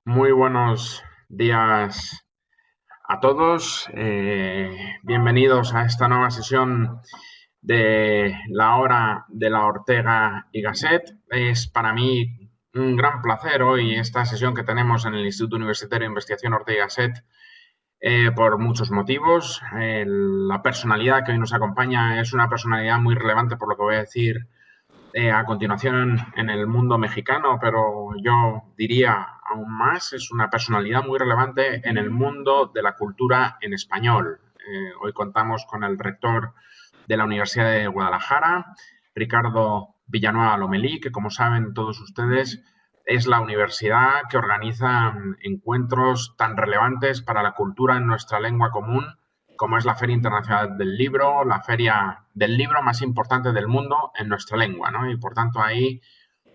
Muy buenos días a todos. Bienvenidos a esta nueva sesión de la hora de la Ortega y Gasset. Es para mí un gran placer hoy esta sesión que tenemos en el Instituto Universitario de Investigación Ortega y Gasset por muchos motivos. La personalidad que hoy nos acompaña es una personalidad muy relevante por lo que voy a decir a continuación en el mundo mexicano, pero yo diría aún más, es una personalidad muy relevante en el mundo de la cultura en español. Hoy contamos con el rector de la Universidad de Guadalajara, Ricardo Villanueva Lomelí, que como saben todos ustedes es la universidad que organiza encuentros tan relevantes para la cultura en nuestra lengua común como es la Feria Internacional del Libro, la feria del libro más importante del mundo en nuestra lengua, ¿no? Y por tanto ahí,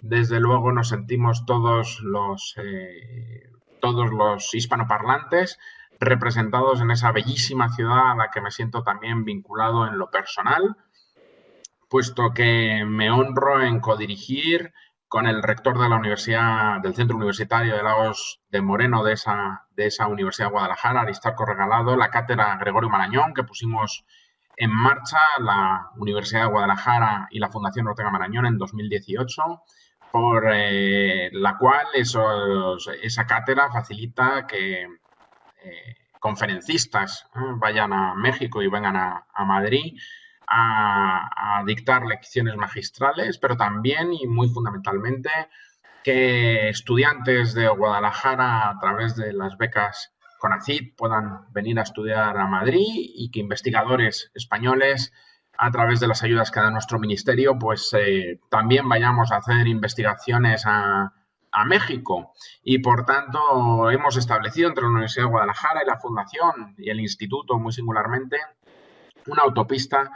desde luego, nos sentimos todos los hispanoparlantes representados en esa bellísima ciudad a la que me siento también vinculado en lo personal, puesto que me honro en codirigir con el rector de la universidad, del Centro Universitario de Lagos de Moreno de esa Universidad de Guadalajara, Aristarco Regalado, la cátedra Gregorio Marañón, que pusimos en marcha la Universidad de Guadalajara y la Fundación Ortega Marañón en 2018, por la cual esa cátedra facilita que conferencistas vayan a México y vengan a Madrid a dictar lecciones magistrales, pero también y muy fundamentalmente que estudiantes de Guadalajara a través de las becas CONACYT puedan venir a estudiar a Madrid y que investigadores españoles a través de las ayudas que da nuestro ministerio, pues también vayamos a hacer investigaciones a México. Y por tanto hemos establecido entre la Universidad de Guadalajara y la Fundación y el Instituto muy singularmente una autopista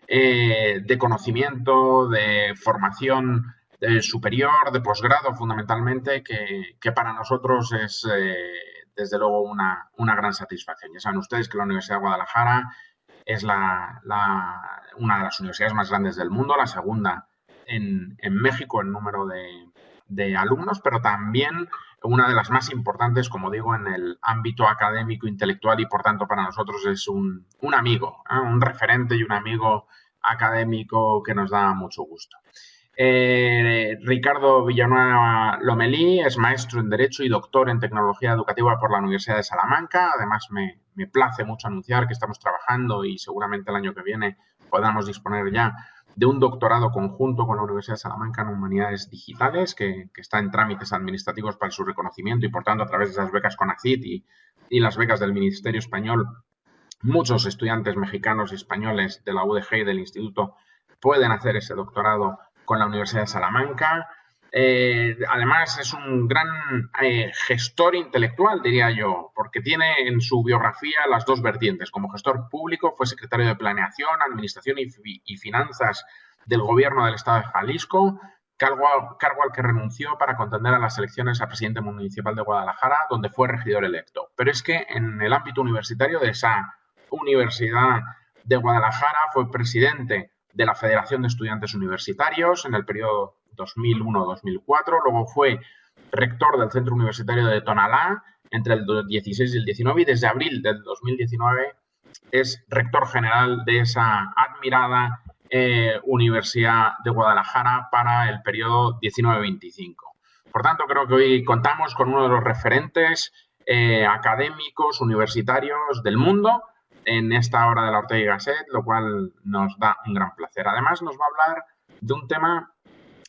de conocimiento, de formación superior, de posgrado fundamentalmente, que para nosotros es desde luego una gran satisfacción. Ya saben ustedes que la Universidad de Guadalajara es una de las universidades más grandes del mundo, la segunda en México en número de alumnos, pero también una de las más importantes, como digo, en el ámbito académico, intelectual y por tanto para nosotros es un amigo, un referente y un amigo académico que nos da mucho gusto. Ricardo Villanueva Lomelí es maestro en Derecho y doctor en Tecnología Educativa por la Universidad de Salamanca. Además, me place mucho anunciar que estamos trabajando y seguramente el año que viene podamos disponer ya de un doctorado conjunto con la Universidad de Salamanca en Humanidades Digitales, que está en trámites administrativos para su reconocimiento y, por tanto, a través de esas becas CONACYT y las becas del Ministerio Español, muchos estudiantes mexicanos y españoles de la UDG y del Instituto pueden hacer ese doctorado con la Universidad de Salamanca. Además, es un gran gestor intelectual, diría yo, porque tiene en su biografía las dos vertientes. Como gestor público, fue secretario de Planeación, Administración y Finanzas del Gobierno del Estado de Jalisco, cargo al que renunció para contender a las elecciones a presidente municipal de Guadalajara, donde fue regidor electo. Pero es que en el ámbito universitario de esa Universidad de Guadalajara fue presidente de la Federación de Estudiantes Universitarios en el periodo 2001-2004, luego fue rector del Centro Universitario de Tonalá entre el 16 y el 19 y desde abril del 2019 es rector general de esa admirada Universidad de Guadalajara para el periodo 19-25. Por tanto, creo que hoy contamos con uno de los referentes académicos, universitarios del mundo en esta hora de la Ortega y Gasset, lo cual nos da un gran placer. Además, nos va a hablar de un tema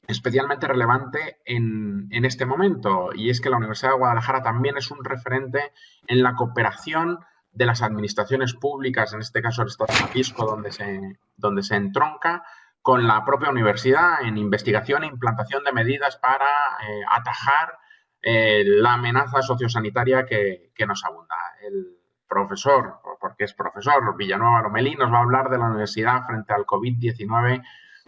especialmente relevante en este momento, y es que la Universidad de Guadalajara también es un referente en la cooperación de las administraciones públicas, en este caso el Estado de Jalisco, donde se entronca con la propia universidad en investigación e implantación de medidas para atajar la amenaza sociosanitaria que nos abunda. El profesor, porque es profesor, Villanueva Lomelí, nos va a hablar de la universidad frente al COVID-19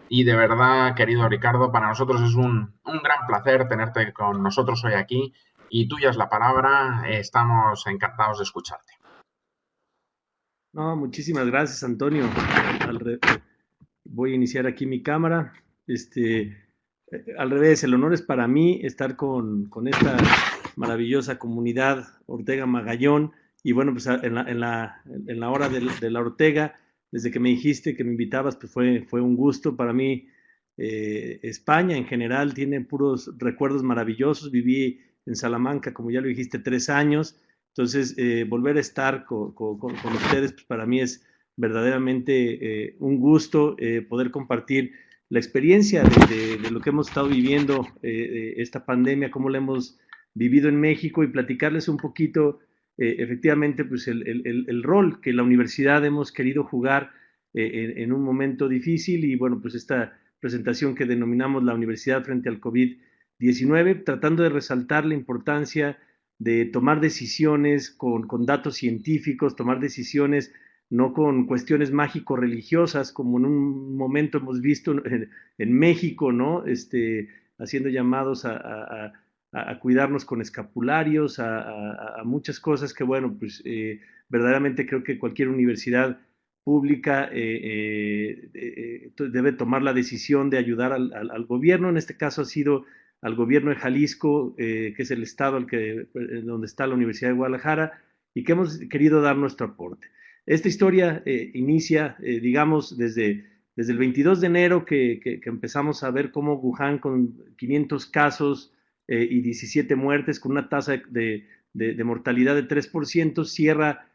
y de verdad, querido Ricardo, para nosotros es un gran placer tenerte con nosotros hoy aquí y tuya es la palabra, estamos encantados de escucharte. No, muchísimas gracias, Antonio. Al re- Voy a iniciar aquí mi cámara. Este, Al revés, el honor es para mí estar con esta maravillosa comunidad Ortega Magallón. Y bueno, pues en la hora de la Ortega, desde que me dijiste que me invitabas, pues fue un gusto para mí. España en general tiene puros recuerdos maravillosos. Viví en Salamanca, como ya lo dijiste, 3 años. Entonces, volver a estar con ustedes, pues para mí es verdaderamente un gusto poder compartir la experiencia de lo que hemos estado viviendo, esta pandemia, cómo la hemos vivido en México, y platicarles un poquito, efectivamente, pues el rol que la universidad hemos querido jugar en un momento difícil. Y bueno, pues esta presentación que denominamos la universidad frente al COVID-19, tratando de resaltar la importancia de tomar decisiones con datos científicos, tomar decisiones no con cuestiones mágico-religiosas, como en un momento hemos visto en México, ¿no? Haciendo llamados a cuidarnos con escapularios, a muchas cosas que, bueno, pues verdaderamente creo que cualquier universidad pública debe tomar la decisión de ayudar al gobierno. En este caso ha sido al gobierno de Jalisco, que es el estado donde está la Universidad de Guadalajara, y que hemos querido dar nuestro aporte. Esta historia inicia, digamos, desde el 22 de enero que empezamos a ver cómo Wuhan, con 500 casos y 17 muertes, con una tasa de mortalidad de 3%, cierra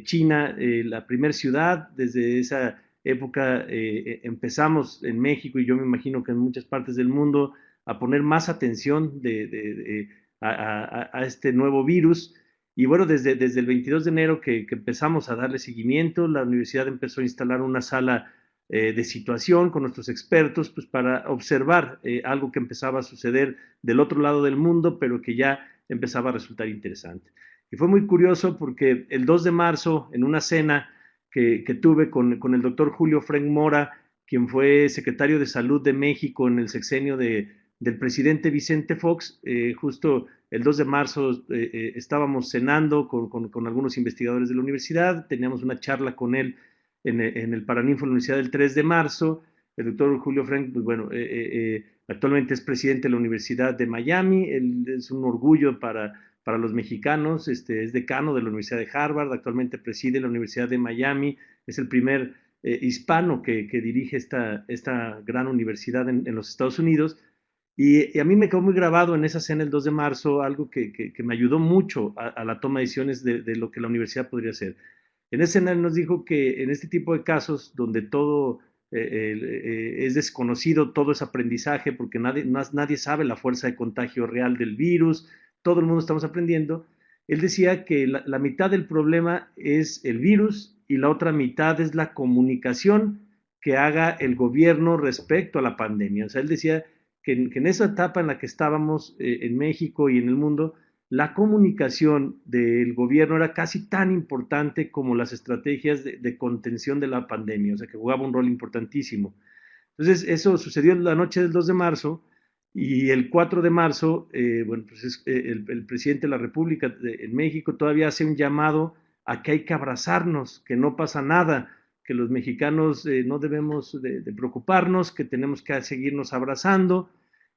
China la primer ciudad. Desde esa época empezamos en México, y yo me imagino que en muchas partes del mundo, a poner más atención a este nuevo virus. Y bueno, desde el 22 de enero que empezamos a darle seguimiento, la universidad empezó a instalar una sala de situación con nuestros expertos, pues para observar algo que empezaba a suceder del otro lado del mundo, pero que ya empezaba a resultar interesante. Y fue muy curioso porque el 2 de marzo, en una cena que tuve con el doctor Julio Frenk Mora, quien fue secretario de Salud de México en el sexenio del presidente Vicente Fox, justo el 2 de marzo estábamos cenando con algunos investigadores de la universidad, teníamos una charla con él en el Paraninfo de la Universidad del 3 de marzo. El doctor Julio Frank, pues bueno, actualmente es presidente de la Universidad de Miami. Él es un orgullo para los mexicanos. Es decano de la Universidad de Harvard, actualmente preside la Universidad de Miami, es el primer hispano que dirige esta gran universidad en los Estados Unidos. Y a mí me quedó muy grabado en esa cena el 2 de marzo algo que me ayudó mucho a la toma de decisiones de lo que la universidad podría hacer. En esa cena nos dijo que en este tipo de casos donde todo es desconocido, todo es aprendizaje, porque nadie sabe la fuerza de contagio real del virus, todo el mundo estamos aprendiendo. Él decía que la mitad del problema es el virus y la otra mitad es la comunicación que haga el gobierno respecto a la pandemia. O sea, él decía que en esa etapa en la que estábamos en México y en el mundo, la comunicación del gobierno era casi tan importante como las estrategias de contención de la pandemia, o sea, que jugaba un rol importantísimo. Entonces, eso sucedió en la noche del 2 de marzo, y el 4 de marzo, bueno, pues el presidente de la República en México todavía hace un llamado a que hay que abrazarnos, que no pasa nada, que los mexicanos no debemos de preocuparnos, que tenemos que seguirnos abrazando.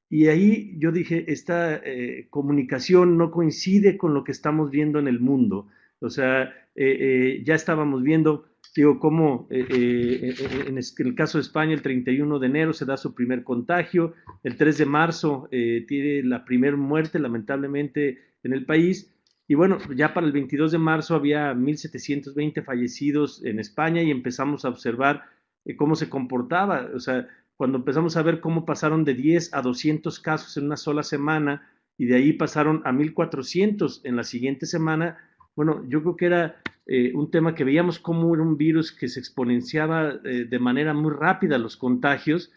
Y ahí yo dije, esta comunicación no coincide con lo que estamos viendo en el mundo. O sea, ya estábamos viendo, digo, cómo en el caso de España, el 31 de enero se da su primer contagio, el 3 de marzo tiene la primera muerte, lamentablemente, en el país. Y bueno, ya para el 22 de marzo había 1.720 fallecidos en España, y empezamos a observar cómo se comportaba. O sea, cuando empezamos a ver cómo pasaron de 10 a 200 casos en una sola semana, y de ahí pasaron a 1.400 en la siguiente semana, bueno, yo creo que era un tema que veíamos como era un virus que se exponenciaba de manera muy rápida los contagios.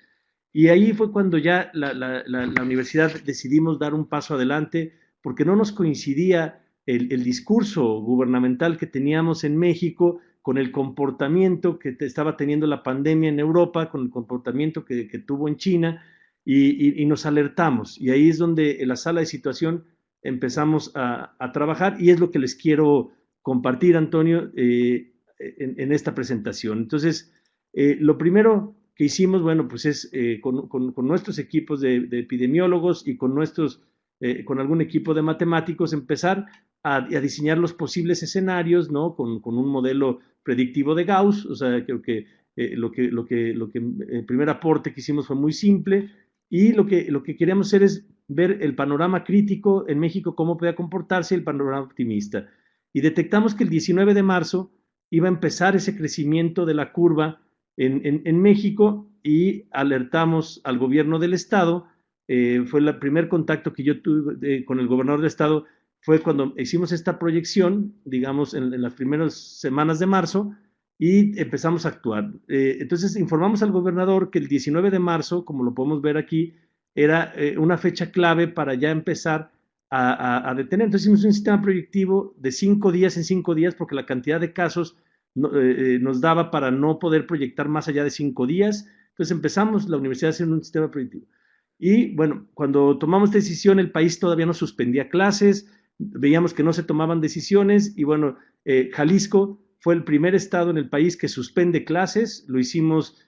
Y ahí fue cuando ya la universidad decidimos dar un paso adelante, porque no nos coincidía el discurso gubernamental que teníamos en México con el comportamiento que estaba teniendo la pandemia en Europa, con el comportamiento que tuvo en China. Y nos alertamos. Y ahí es donde en la sala de situación empezamos a trabajar, y es lo que les quiero compartir, Antonio, en esta presentación. Entonces, lo primero que hicimos, bueno, pues es con nuestros equipos de epidemiólogos y con algún equipo de matemáticos empezar a diseñar los posibles escenarios, ¿no? Con un modelo predictivo de Gauss. O sea, creo que el primer aporte que hicimos fue muy simple, y lo que queríamos hacer es ver el panorama crítico en México, cómo podía comportarse, el panorama optimista. Y detectamos que el 19 de marzo iba a empezar ese crecimiento de la curva en México, y alertamos al gobierno del estado. Fue el primer contacto que yo tuve con el gobernador del estado, fue cuando hicimos esta proyección, digamos, en las primeras semanas de marzo, y empezamos a actuar. Entonces informamos al gobernador que el 19 de marzo, como lo podemos ver aquí, era una fecha clave para ya empezar a detener. Entonces hicimos un sistema proyectivo de 5 días en 5 días, porque la cantidad de casos nos daba para no poder proyectar más allá de 5 días. Entonces empezamos la universidad a hacer un sistema proyectivo. Y bueno, cuando tomamos esta decisión, el país todavía no suspendía clases, veíamos que no se tomaban decisiones, y bueno, Jalisco fue el primer estado en el país que suspende clases. Lo hicimos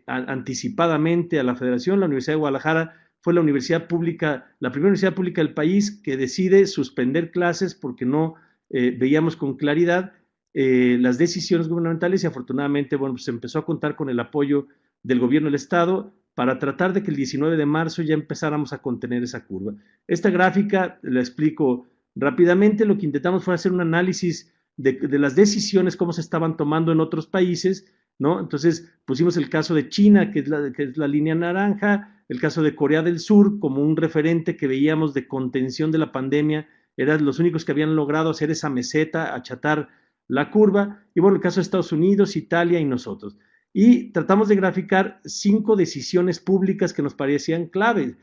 anticipadamente a la Federación. La Universidad de Guadalajara fue la universidad pública, la primera universidad pública del país que decide suspender clases porque no veíamos con claridad las decisiones gubernamentales, y afortunadamente, bueno, pues se empezó a contar con el apoyo del gobierno del estado para tratar de que el 19 de marzo ya empezáramos a contener esa curva. Esta gráfica la explico rápidamente. Lo que intentamos fue hacer un análisis de las decisiones, cómo se estaban tomando en otros países, ¿no? Entonces pusimos el caso de China, que es la línea naranja, el caso de Corea del Sur como un referente que veíamos de contención de la pandemia. Eran los únicos que habían logrado hacer esa meseta, achatar la curva. Y bueno, el caso de Estados Unidos, Italia y nosotros. Y tratamos de graficar 5 decisiones públicas que nos parecían claves.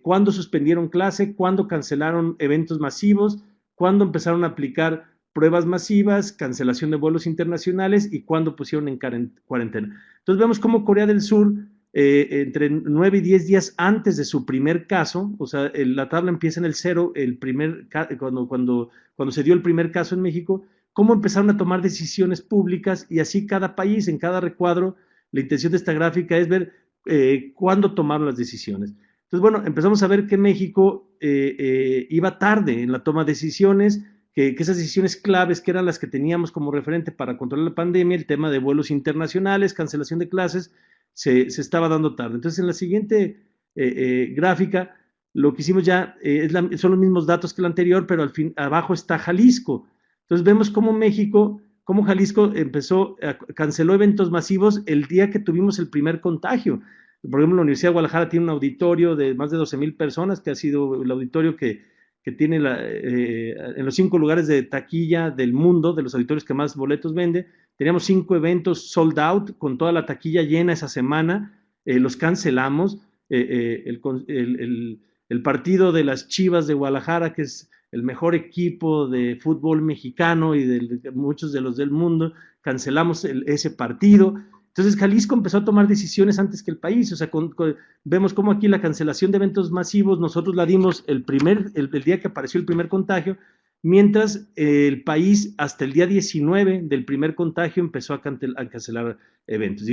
Cuándo suspendieron clase, cuándo cancelaron eventos masivos, cuándo empezaron a aplicar pruebas masivas, cancelación de vuelos internacionales, y cuándo pusieron en cuarentena. Entonces vemos cómo Corea del Sur, entre 9 y 10 días antes de su primer caso, o sea, la tabla empieza en el 0, cuando se dio el primer caso en México, cómo empezaron a tomar decisiones públicas, y así cada país, en cada recuadro. La intención de esta gráfica es ver cuándo tomaron las decisiones. Entonces, bueno, empezamos a ver que México iba tarde en la toma de decisiones, que esas decisiones claves, que eran las que teníamos como referente para controlar la pandemia, el tema de vuelos internacionales, cancelación de clases, se estaba dando tarde. Entonces, en la siguiente gráfica, lo que hicimos ya son los mismos datos que la anterior, pero abajo está Jalisco. Entonces vemos cómo Jalisco canceló eventos masivos el día que tuvimos el primer contagio. Por ejemplo, la Universidad de Guadalajara tiene un auditorio de más de 12,000 personas, que ha sido el auditorio que tiene en los 5 lugares de taquilla del mundo, de los auditorios que más boletos vende. Teníamos 5 eventos sold out, con toda la taquilla llena esa semana. Los cancelamos. El partido de las Chivas de Guadalajara, que es el mejor equipo de fútbol mexicano y de muchos de los del mundo, cancelamos ese partido. Entonces Jalisco empezó a tomar decisiones antes que el país. O sea, vemos cómo aquí la cancelación de eventos masivos nosotros la dimos el día que apareció el primer contagio, mientras el país hasta el día 19 del primer contagio empezó a cancelar eventos.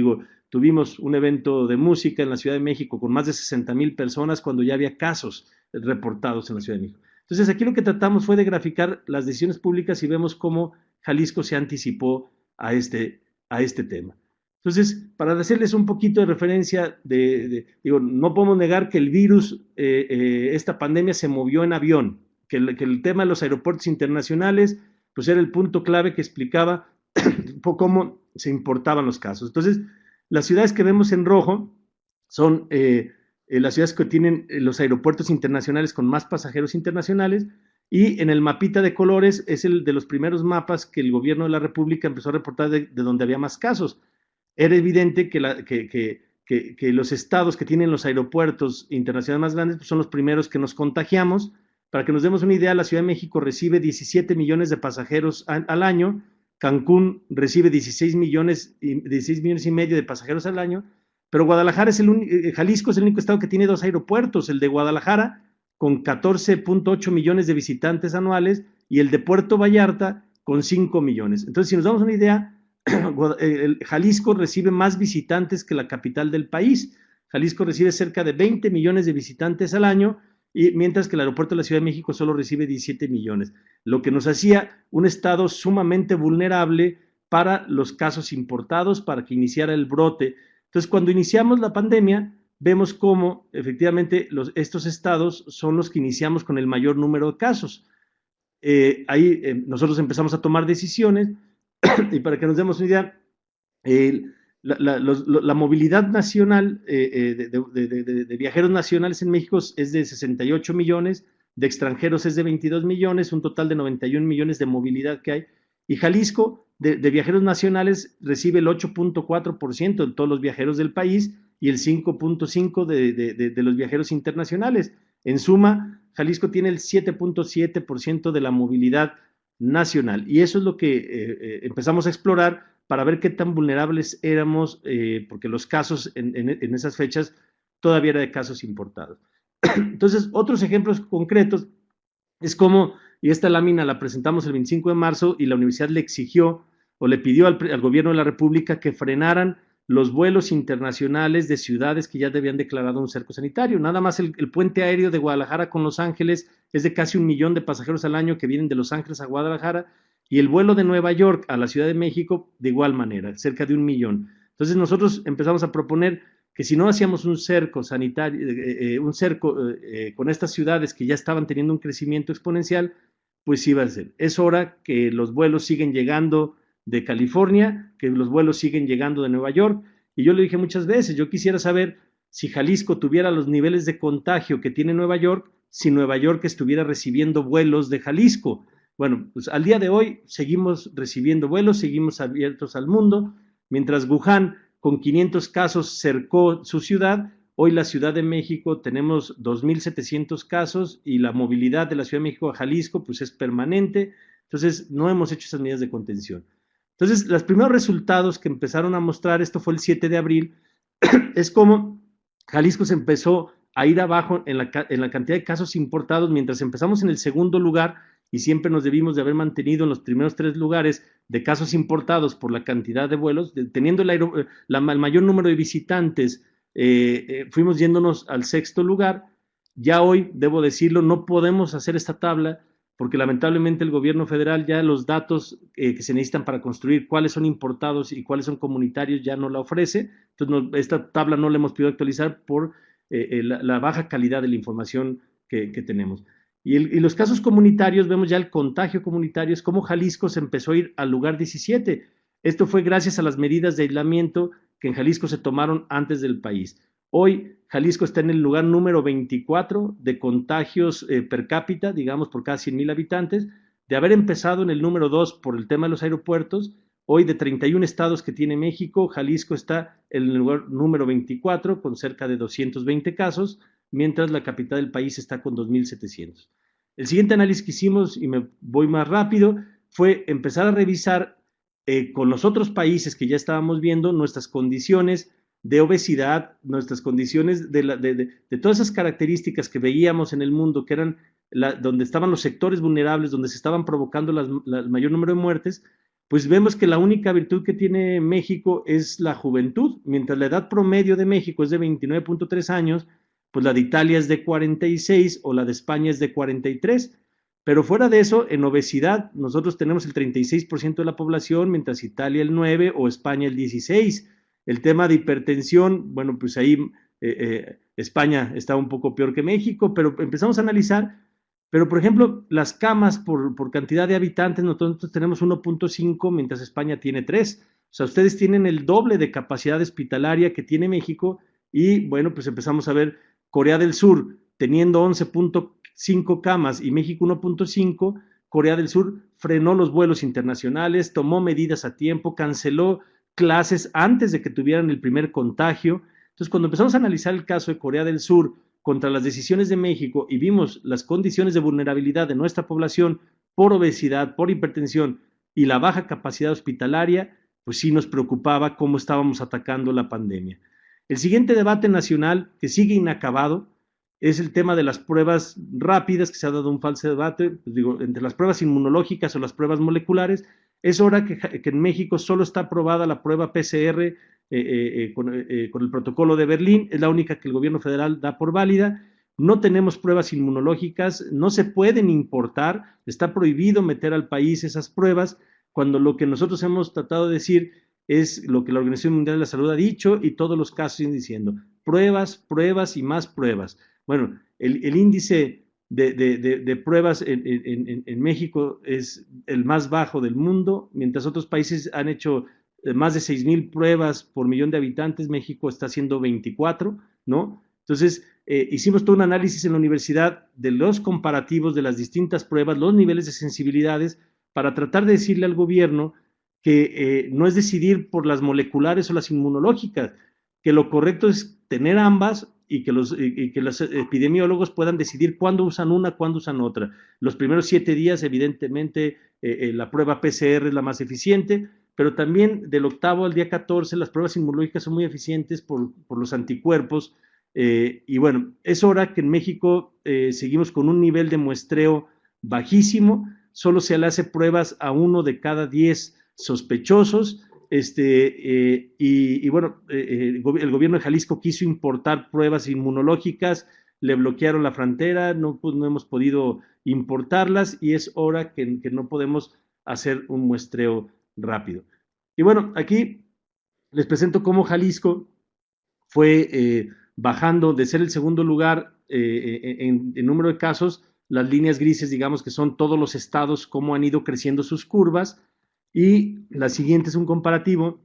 Tuvimos un evento de música en la Ciudad de México con más de 60,000 personas cuando ya había casos reportados en la Ciudad de México. Entonces aquí lo que tratamos fue de graficar las decisiones públicas, y vemos cómo Jalisco se anticipó a este tema. Entonces, para hacerles un poquito de referencia, no podemos negar que el virus, esta pandemia se movió en avión, que el tema de los aeropuertos internacionales, pues era el punto clave que explicaba cómo se importaban los casos. Entonces, las ciudades que vemos en rojo son las ciudades que tienen los aeropuertos internacionales con más pasajeros internacionales, y en el mapita de colores es el de los primeros mapas que el gobierno de la República empezó a reportar de donde había más casos. Era evidente que los estados que tienen los aeropuertos internacionales más grandes, pues son los primeros que nos contagiamos. Para que nos demos una idea, la Ciudad de México recibe 17 millones de pasajeros al año, Cancún recibe 16 millones y medio de pasajeros al año, pero Guadalajara Jalisco es el único estado que tiene 2 aeropuertos, el de Guadalajara con 14.8 millones de visitantes anuales, y el de Puerto Vallarta con 5 millones. Entonces, si nos damos una idea, Jalisco recibe más visitantes que la capital del país. Jalisco recibe cerca de 20 millones de visitantes al año, y mientras que el aeropuerto de la Ciudad de México solo recibe 17 millones, lo que nos hacía un estado sumamente vulnerable para los casos importados, para que iniciara el brote. Entonces, cuando iniciamos la pandemia, vemos cómo efectivamente estos estados son los que iniciamos con el mayor número de casos. Nosotros empezamos a tomar decisiones y para que nos demos una idea, la movilidad nacional de viajeros nacionales en México es de 68 millones, de extranjeros es de 22 millones, un total de 91 millones de movilidad que hay. Y Jalisco, de viajeros nacionales, recibe el 8.4% de todos los viajeros del país y el 5.5% de los viajeros internacionales. En suma, Jalisco tiene el 7.7% de la movilidad nacional. Y eso es lo que empezamos a explorar para ver qué tan vulnerables éramos, porque los casos en esas fechas todavía eran de casos importados. Entonces, otros ejemplos concretos es como, y esta lámina la presentamos el 25 de marzo y la universidad le exigió o le pidió al gobierno de la República que frenaran los vuelos internacionales de ciudades que ya habían declarado un cerco sanitario. Nada más el puente aéreo de Guadalajara con Los Ángeles es de casi 1 millón de pasajeros al año que vienen de Los Ángeles a Guadalajara, y el vuelo de Nueva York a la Ciudad de México de igual manera, cerca de 1 millón. Entonces nosotros empezamos a proponer que si no hacíamos un cerco sanitario, con estas ciudades que ya estaban teniendo un crecimiento exponencial, pues iba a ser. Es hora que los vuelos siguen llegando de California, que los vuelos siguen llegando de Nueva York, y yo le dije muchas veces, yo quisiera saber si Jalisco tuviera los niveles de contagio que tiene Nueva York, si Nueva York estuviera recibiendo vuelos de Jalisco. Bueno, pues al día de hoy seguimos recibiendo vuelos, seguimos abiertos al mundo, mientras Wuhan con 500 casos cercó su ciudad. Hoy la Ciudad de México tenemos 2,700 casos y la movilidad de la Ciudad de México a Jalisco pues es permanente. Entonces no hemos hecho esas medidas de contención. Entonces, los primeros resultados que empezaron a mostrar, esto fue el 7 de abril, es como Jalisco se empezó a ir abajo en la cantidad de casos importados, mientras empezamos en el segundo lugar y siempre nos debimos de haber mantenido en los primeros 3 lugares de casos importados por la cantidad de vuelos, teniendo el mayor número de visitantes, fuimos yéndonos al 6º lugar. Ya hoy, debo decirlo, no podemos hacer esta tabla porque lamentablemente el gobierno federal ya los datos que se necesitan para construir cuáles son importados y cuáles son comunitarios ya no la ofrece. Entonces, esta tabla no la hemos podido actualizar por la baja calidad de la información que tenemos. Y los casos comunitarios, vemos ya el contagio comunitario, es como Jalisco se empezó a ir al lugar 17. Esto fue gracias a las medidas de aislamiento que en Jalisco se tomaron antes del país. Hoy Jalisco está en el lugar número 24 de contagios per cápita, digamos, por cada 100,000 habitantes, de haber empezado en el número 2 por el tema de los aeropuertos. Hoy, de 31 estados que tiene México, Jalisco está en el lugar número 24 con cerca de 220 casos, mientras la capital del país está con 2,700. El siguiente análisis que hicimos, y me voy más rápido, fue empezar a revisar con los otros países que ya estábamos viendo nuestras condiciones de obesidad, nuestras condiciones de todas esas características que veíamos en el mundo, que eran donde estaban los sectores vulnerables, donde se estaban provocando el mayor número de muertes. Pues vemos que la única virtud que tiene México es la juventud. Mientras la edad promedio de México es de 29.3 años, pues la de Italia es de 46 o la de España es de 43. Pero fuera de eso, en obesidad, nosotros tenemos el 36% de la población, mientras Italia el 9% o España el 16%. El tema de hipertensión, bueno, pues ahí España está un poco peor que México, pero empezamos a analizar. Pero, por ejemplo, las camas por cantidad de habitantes, nosotros tenemos 1.5, mientras España tiene 3. O sea, ustedes tienen el doble de capacidad hospitalaria que tiene México. Y, bueno, pues empezamos a ver Corea del Sur teniendo 11.5 camas y México 1.5. Corea del Sur frenó los vuelos internacionales, tomó medidas a tiempo, canceló clases antes de que tuvieran el primer contagio. Entonces, cuando empezamos a analizar el caso de Corea del Sur contra las decisiones de México y vimos las condiciones de vulnerabilidad de nuestra población por obesidad, por hipertensión y la baja capacidad hospitalaria, pues sí nos preocupaba cómo estábamos atacando la pandemia. El siguiente debate nacional, que sigue inacabado, es el tema de las pruebas rápidas, que se ha dado un falso debate, pues digo, entre las pruebas inmunológicas o las pruebas moleculares. Es hora que en México solo está aprobada la prueba PCR con el protocolo de Berlín, es la única que el gobierno federal da por válida. No tenemos pruebas inmunológicas, no se pueden importar, está prohibido meter al país esas pruebas, cuando lo que nosotros hemos tratado de decir es lo que la Organización Mundial de la Salud ha dicho y todos los casos siguen diciendo, pruebas, pruebas y más pruebas. Bueno, el índice de pruebas en México es el más bajo del mundo, mientras otros países han hecho más de 6,000 pruebas por millón de habitantes, México está haciendo 24, ¿no? Entonces, hicimos todo un análisis en la universidad de los comparativos de las distintas pruebas, los niveles de sensibilidades, para tratar de decirle al gobierno que no es decidir por las moleculares o las inmunológicas, que lo correcto es tener ambas y que los epidemiólogos puedan decidir cuándo usan una, cuándo usan otra. Los primeros 7 días, evidentemente, la prueba PCR es la más eficiente, pero también del 8º al día 14 las pruebas inmunológicas son muy eficientes por los anticuerpos. Y bueno, es hora que en México seguimos con un nivel de muestreo bajísimo, solo se le hace pruebas a 1 de cada 10 sospechosos. Y bueno, el gobierno de Jalisco quiso importar pruebas inmunológicas, le bloquearon la frontera, no hemos podido importarlas y es hora que no podemos hacer un muestreo rápido. Y bueno, aquí les presento cómo Jalisco fue bajando de ser el segundo lugar en número de casos, las líneas grises, digamos que son todos los estados, cómo han ido creciendo sus curvas, y la siguiente es un comparativo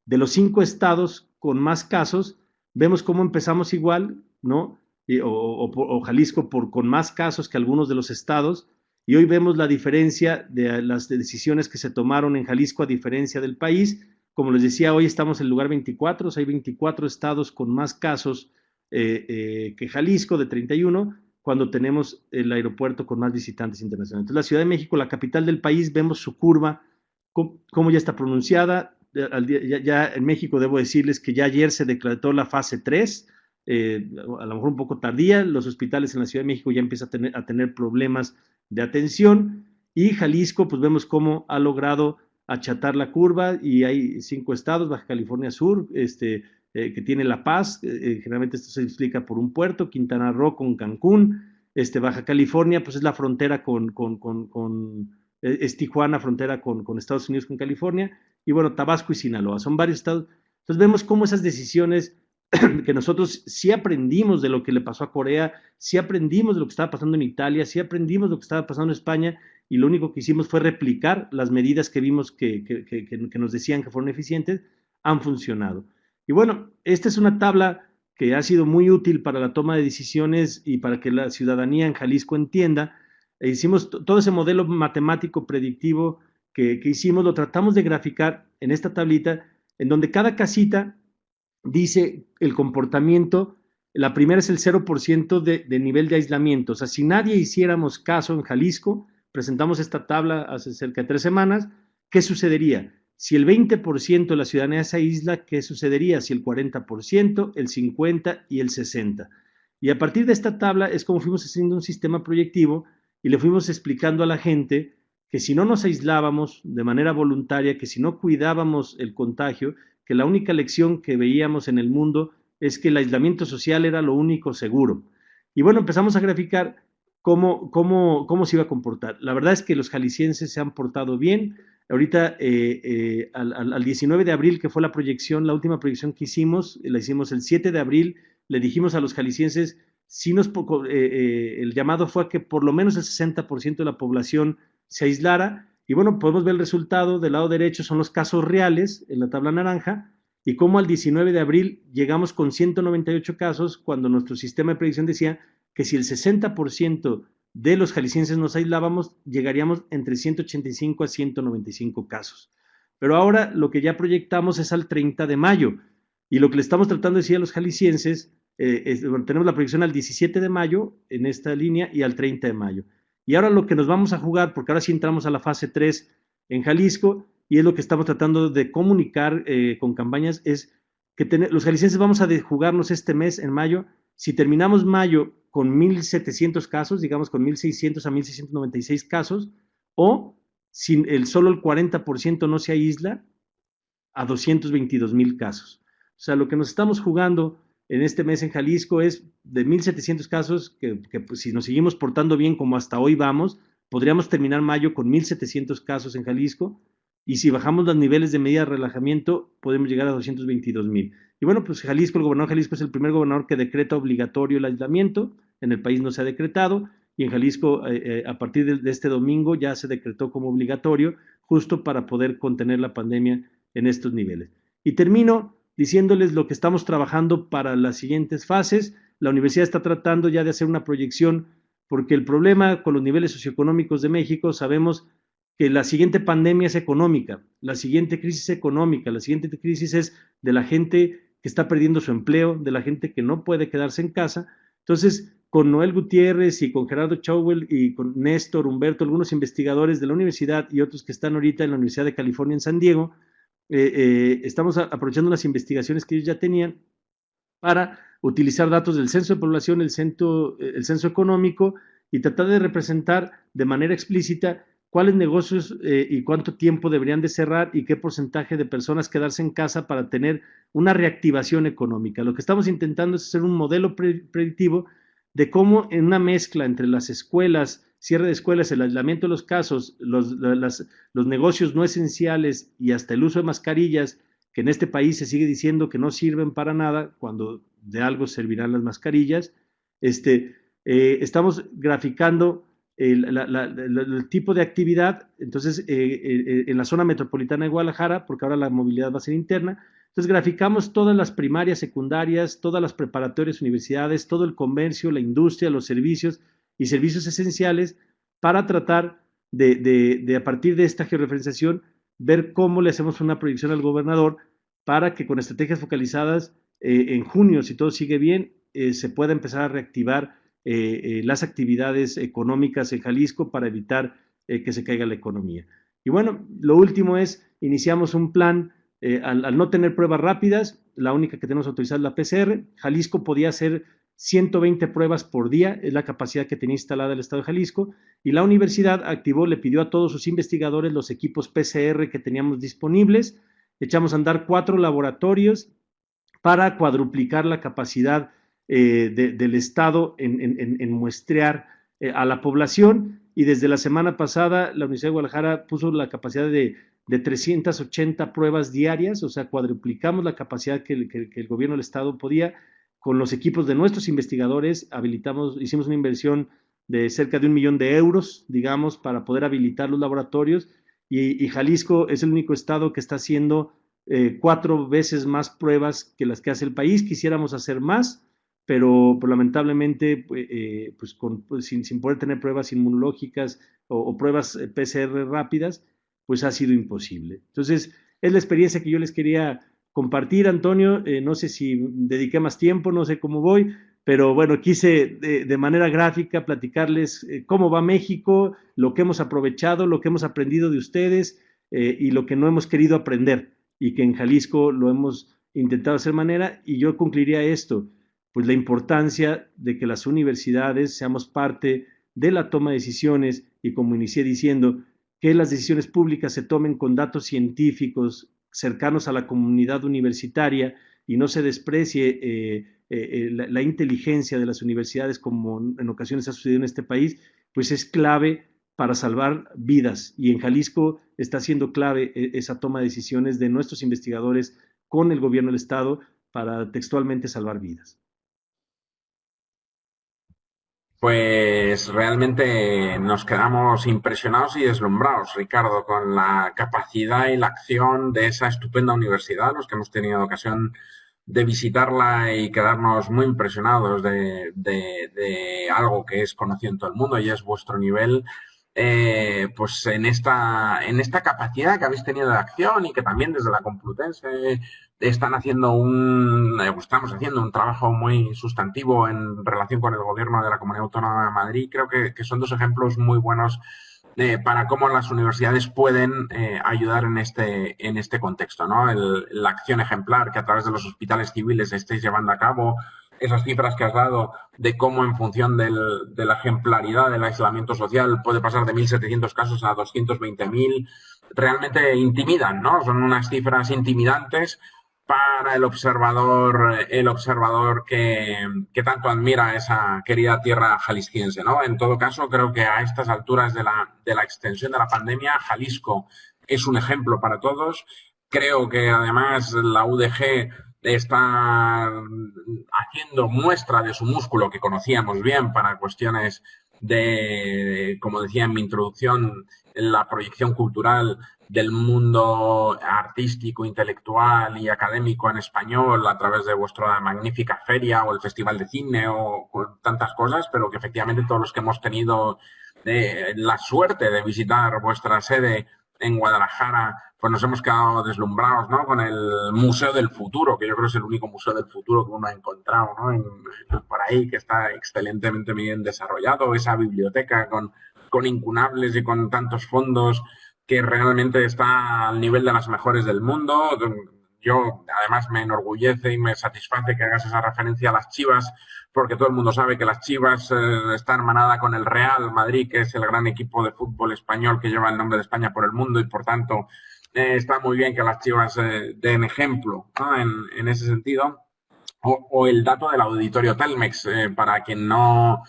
de los 5 estados con más casos, vemos cómo empezamos igual, ¿no? O Jalisco con más casos que algunos de los estados, y hoy vemos la diferencia de las decisiones que se tomaron en Jalisco a diferencia del país. Como les decía, hoy estamos en el lugar 24, o sea, hay 24 estados con más casos que Jalisco, de 31, cuando tenemos el aeropuerto con más visitantes internacionales. Entonces, la Ciudad de México, la capital del país, vemos su curva, cómo ya está pronunciada. Ya en México debo decirles que ya ayer se declaró la fase 3, a lo mejor un poco tardía, los hospitales en la Ciudad de México ya empiezan a tener problemas de atención, y Jalisco, pues vemos cómo ha logrado achatar la curva, y hay 5 estados, Baja California Sur, que tiene La Paz, generalmente esto se explica por un puerto, Quintana Roo con Cancún, Baja California, pues es la frontera es Tijuana, frontera con Estados Unidos, con California, y bueno, Tabasco y Sinaloa, son varios estados. Entonces vemos cómo esas decisiones que nosotros sí aprendimos de lo que le pasó a Corea, sí aprendimos de lo que estaba pasando en Italia, sí aprendimos de lo que estaba pasando en España, y lo único que hicimos fue replicar las medidas que vimos que nos decían que fueron eficientes, han funcionado. Y bueno, esta es una tabla que ha sido muy útil para la toma de decisiones y para que la ciudadanía en Jalisco entienda. Hicimos todo ese modelo matemático predictivo que hicimos, lo tratamos de graficar en esta tablita, en donde cada casita dice el comportamiento. La primera es el 0% de nivel de aislamiento. O sea, si nadie hiciéramos caso en Jalisco, presentamos esta tabla hace cerca de 3 semanas, ¿qué sucedería? Si el 20% de la ciudadanía se aísla, ¿qué sucedería? Si el 40%, el 50% y el 60%. Y a partir de esta tabla es como fuimos haciendo un sistema proyectivo y le fuimos explicando a la gente que si no nos aislábamos de manera voluntaria, que si no cuidábamos el contagio, que la única lección que veíamos en el mundo es que el aislamiento social era lo único seguro. Y bueno, empezamos a graficar cómo se iba a comportar. La verdad es que los jaliscienses se han portado bien. Ahorita, al 19 de abril, que fue la proyección, la última proyección que hicimos, la hicimos el 7 de abril, le dijimos a los jaliscienses, el llamado fue a que por lo menos el 60% de la población se aislara, y bueno, podemos ver el resultado. Del lado derecho son los casos reales en la tabla naranja, y cómo al 19 de abril llegamos con 198 casos, cuando nuestro sistema de predicción decía que si el 60% de los jaliscienses nos aislábamos, llegaríamos entre 185 a 195 casos. Pero ahora lo que ya proyectamos es al 30 de mayo, y lo que le estamos tratando de decir a los jaliscienses, bueno, tenemos la proyección al 17 de mayo en esta línea y al 30 de mayo. Y ahora lo que nos vamos a jugar, porque ahora sí entramos a la fase 3 en Jalisco, y es lo que estamos tratando de comunicar con campañas, es que los jaliscienses vamos a jugarnos este mes, en mayo, si terminamos mayo con 1,700 casos, digamos con 1,600 a 1,696 casos, o si solo el 40% no se aísla, a 222,000 casos. O sea, lo que nos estamos jugando en este mes en Jalisco es de 1,700 casos, que pues, si nos seguimos portando bien como hasta hoy vamos, podríamos terminar mayo con 1,700 casos en Jalisco, y si bajamos los niveles de medida de relajamiento, podemos llegar a 222,000. Y bueno, pues Jalisco, el gobernador de Jalisco es el primer gobernador que decreta obligatorio el aislamiento, en el país no se ha decretado, y en Jalisco a partir de este domingo ya se decretó como obligatorio, justo para poder contener la pandemia en estos niveles. Y termino diciéndoles lo que estamos trabajando para las siguientes fases. La universidad está tratando ya de hacer una proyección, porque el problema con los niveles socioeconómicos de México, sabemos que la siguiente pandemia es económica, la siguiente crisis económica, la siguiente crisis es de la gente que está perdiendo su empleo, de la gente que no puede quedarse en casa. Entonces, con Noel Gutiérrez y con Gerardo Chauvel y con Néstor, Humberto, algunos investigadores de la universidad y otros que están ahorita en la Universidad de California en San Diego, estamos aprovechando unas investigaciones que ellos ya tenían para utilizar datos del censo de población, el censo económico, y tratar de representar de manera explícita cuáles negocios y cuánto tiempo deberían de cerrar y qué porcentaje de personas quedarse en casa para tener una reactivación económica. Lo que estamos intentando es hacer un modelo predictivo de cómo en una mezcla entre las escuelas, cierre de escuelas, el aislamiento de los casos, los negocios no esenciales y hasta el uso de mascarillas, que en este país se sigue diciendo que no sirven para nada, cuando de algo servirán las mascarillas. Estamos graficando el tipo de actividad, entonces en la zona metropolitana de Guadalajara, porque ahora la movilidad va a ser interna. Entonces graficamos todas las primarias, secundarias, todas las preparatorias, universidades, todo el comercio, la industria, los servicios y servicios esenciales, para tratar de a partir de esta georreferenciación ver cómo le hacemos una proyección al gobernador para que con estrategias focalizadas en junio, si todo sigue bien, se pueda empezar a reactivar las actividades económicas en Jalisco para evitar que se caiga la economía. Y bueno, lo último es, iniciamos un plan, al no tener pruebas rápidas, la única que tenemos autorizada es la PCR. Jalisco podía hacer 120 pruebas por día, es la capacidad que tenía instalada el Estado de Jalisco, y la universidad activó, le pidió a todos sus investigadores los equipos PCR que teníamos disponibles. Echamos a andar 4 laboratorios para cuadruplicar la capacidad del Estado en muestrear a la población, y desde la semana pasada la Universidad de Guadalajara puso la capacidad de 380 pruebas diarias, o sea, cuadruplicamos la capacidad que el gobierno del Estado podía. Con los equipos de nuestros investigadores hicimos una inversión de cerca de 1 millón de euros, digamos, para poder habilitar los laboratorios, y Jalisco es el único estado que está haciendo 4 veces más pruebas que las que hace el país. Quisiéramos hacer más, pero lamentablemente sin poder tener pruebas inmunológicas o pruebas PCR rápidas, pues ha sido imposible. Entonces, es la experiencia que yo les quería compartir, Antonio. No sé si dediqué más tiempo, no sé cómo voy, pero bueno, quise de manera gráfica platicarles cómo va México, lo que hemos aprovechado, lo que hemos aprendido de ustedes y lo que no hemos querido aprender, y que en Jalisco lo hemos intentado hacer manera. Y yo concluiría esto, pues la importancia de que las universidades seamos parte de la toma de decisiones, y como inicié diciendo, que las decisiones públicas se tomen con datos científicos cercanos a la comunidad universitaria, y no se desprecie la inteligencia de las universidades, como en ocasiones ha sucedido en este país, pues es clave para salvar vidas. Y en Jalisco está siendo clave esa toma de decisiones de nuestros investigadores con el gobierno del Estado para textualmente salvar vidas. Pues realmente nos quedamos impresionados y deslumbrados, Ricardo, con la capacidad y la acción de esa estupenda universidad, los que hemos tenido ocasión de visitarla y quedarnos muy impresionados de algo que es conocido en todo el mundo, y es vuestro nivel, pues en esta capacidad que habéis tenido de acción, y que también desde la Complutense estamos haciendo un trabajo muy sustantivo en relación con el gobierno de la Comunidad Autónoma de Madrid. Creo que son 2 ejemplos muy buenos para cómo las universidades pueden ayudar en este contexto, ¿no? La acción ejemplar que a través de los hospitales civiles estáis llevando a cabo, esas cifras que has dado de cómo en función de la ejemplaridad del aislamiento social puede pasar de 1.700 casos a 220.000, realmente intimidan, ¿no? Son unas cifras intimidantes para el observador que tanto admira esa querida tierra jalisciense, ¿no? En todo caso, creo que a estas alturas de la extensión de la pandemia, Jalisco es un ejemplo para todos. Creo que además la UDG está haciendo muestra de su músculo que conocíamos bien para cuestiones de, como decía en mi introducción, la proyección cultural del mundo artístico, intelectual y académico en español a través de vuestra magnífica feria o el Festival de Cine o tantas cosas, pero que efectivamente todos los que hemos tenido la suerte de visitar vuestra sede en Guadalajara, pues nos hemos quedado deslumbrados, ¿no? Con el Museo del Futuro, que yo creo que es el único museo del futuro que uno ha encontrado, ¿no? Por ahí, que está excelentemente bien desarrollado, esa biblioteca con incunables y con tantos fondos que realmente está al nivel de las mejores del mundo. Yo, además, me enorgullece y me satisface que hagas esa referencia a las Chivas, porque todo el mundo sabe que las Chivas está hermanada con el Real Madrid, que es el gran equipo de fútbol español que lleva el nombre de España por el mundo y, por tanto, está muy bien que las Chivas den ejemplo, ¿no? En ese sentido. O el dato del auditorio Telmex, para quien no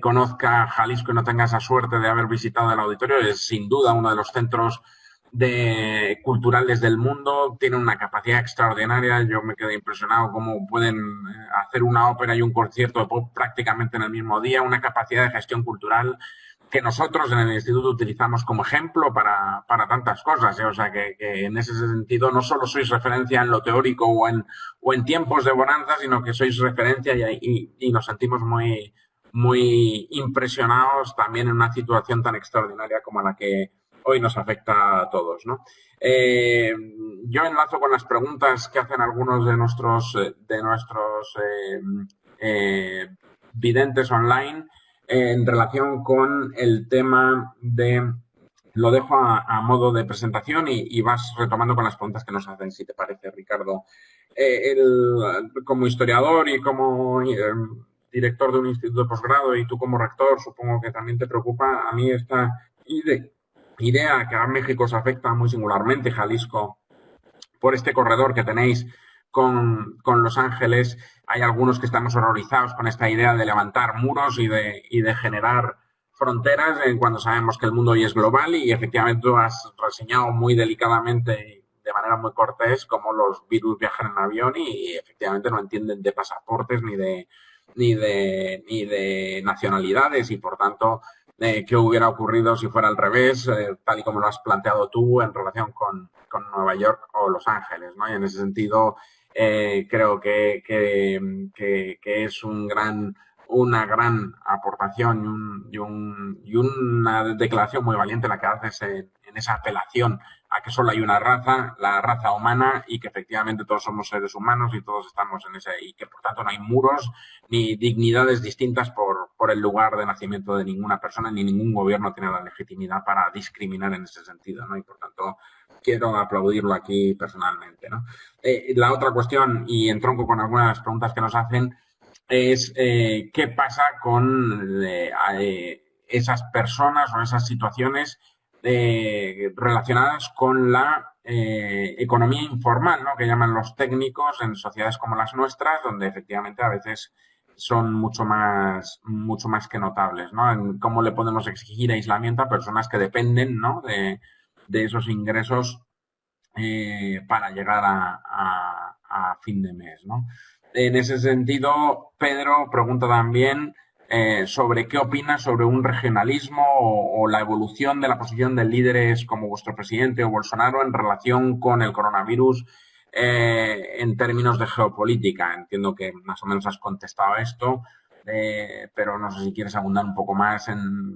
conozca Jalisco y no tenga esa suerte de haber visitado el auditorio, es sin duda uno de los centros culturales del mundo, tiene una capacidad extraordinaria. Yo me quedé impresionado cómo pueden hacer una ópera y un concierto de pop prácticamente en el mismo día, una capacidad de gestión cultural que nosotros en el instituto utilizamos como ejemplo para tantas cosas, ¿eh? O sea que en ese sentido no solo sois referencia en lo teórico o en tiempos de bonanza, sino que sois referencia y nos sentimos muy, muy impresionados también en una situación tan extraordinaria como la que hoy nos afecta a todos, ¿no? Yo enlazo con las preguntas que hacen algunos de nuestros videntes online en relación con el tema de... Lo dejo a modo de presentación y vas retomando con las preguntas que nos hacen, si te parece, Ricardo. Como historiador y como director de un instituto de posgrado y tú como rector, supongo que también te preocupa a mí esta idea que a México se afecta muy singularmente, Jalisco, por este corredor que tenéis con Los Ángeles. Hay algunos que estamos horrorizados con esta idea de levantar muros y de generar fronteras cuando sabemos que el mundo hoy es global y efectivamente tú has reseñado muy delicadamente y de manera muy cortés cómo los virus viajan en avión y efectivamente no entienden de pasaportes ni de nacionalidades y por tanto qué hubiera ocurrido si fuera al revés, tal y como lo has planteado tú en relación con Nueva York o Los Ángeles, ¿no? Y en ese sentido creo que es una gran aportación y una declaración muy valiente la que haces en esa apelación a que solo hay una raza, la raza humana, y que efectivamente todos somos seres humanos y todos estamos en ese, y que por tanto no hay muros ni dignidades distintas por el lugar de nacimiento de ninguna persona, ni ningún gobierno tiene la legitimidad para discriminar en ese sentido, ¿no? Y por tanto quiero aplaudirlo aquí personalmente, ¿no? La otra cuestión, y entronco con algunas preguntas que nos hacen, es qué pasa con esas personas o esas situaciones relacionadas con la economía informal, ¿no? Que llaman los técnicos en sociedades como las nuestras, donde efectivamente a veces son mucho más que notables, ¿no? En cómo le podemos exigir aislamiento a personas que dependen, ¿no? de esos ingresos para llegar a fin de mes, ¿no? En ese sentido, Pedro pregunta también sobre qué opinas sobre un regionalismo o la evolución de la posición de líderes como vuestro presidente o Bolsonaro en relación con el coronavirus en términos de geopolítica. Entiendo que más o menos has contestado esto, pero no sé si quieres abundar un poco más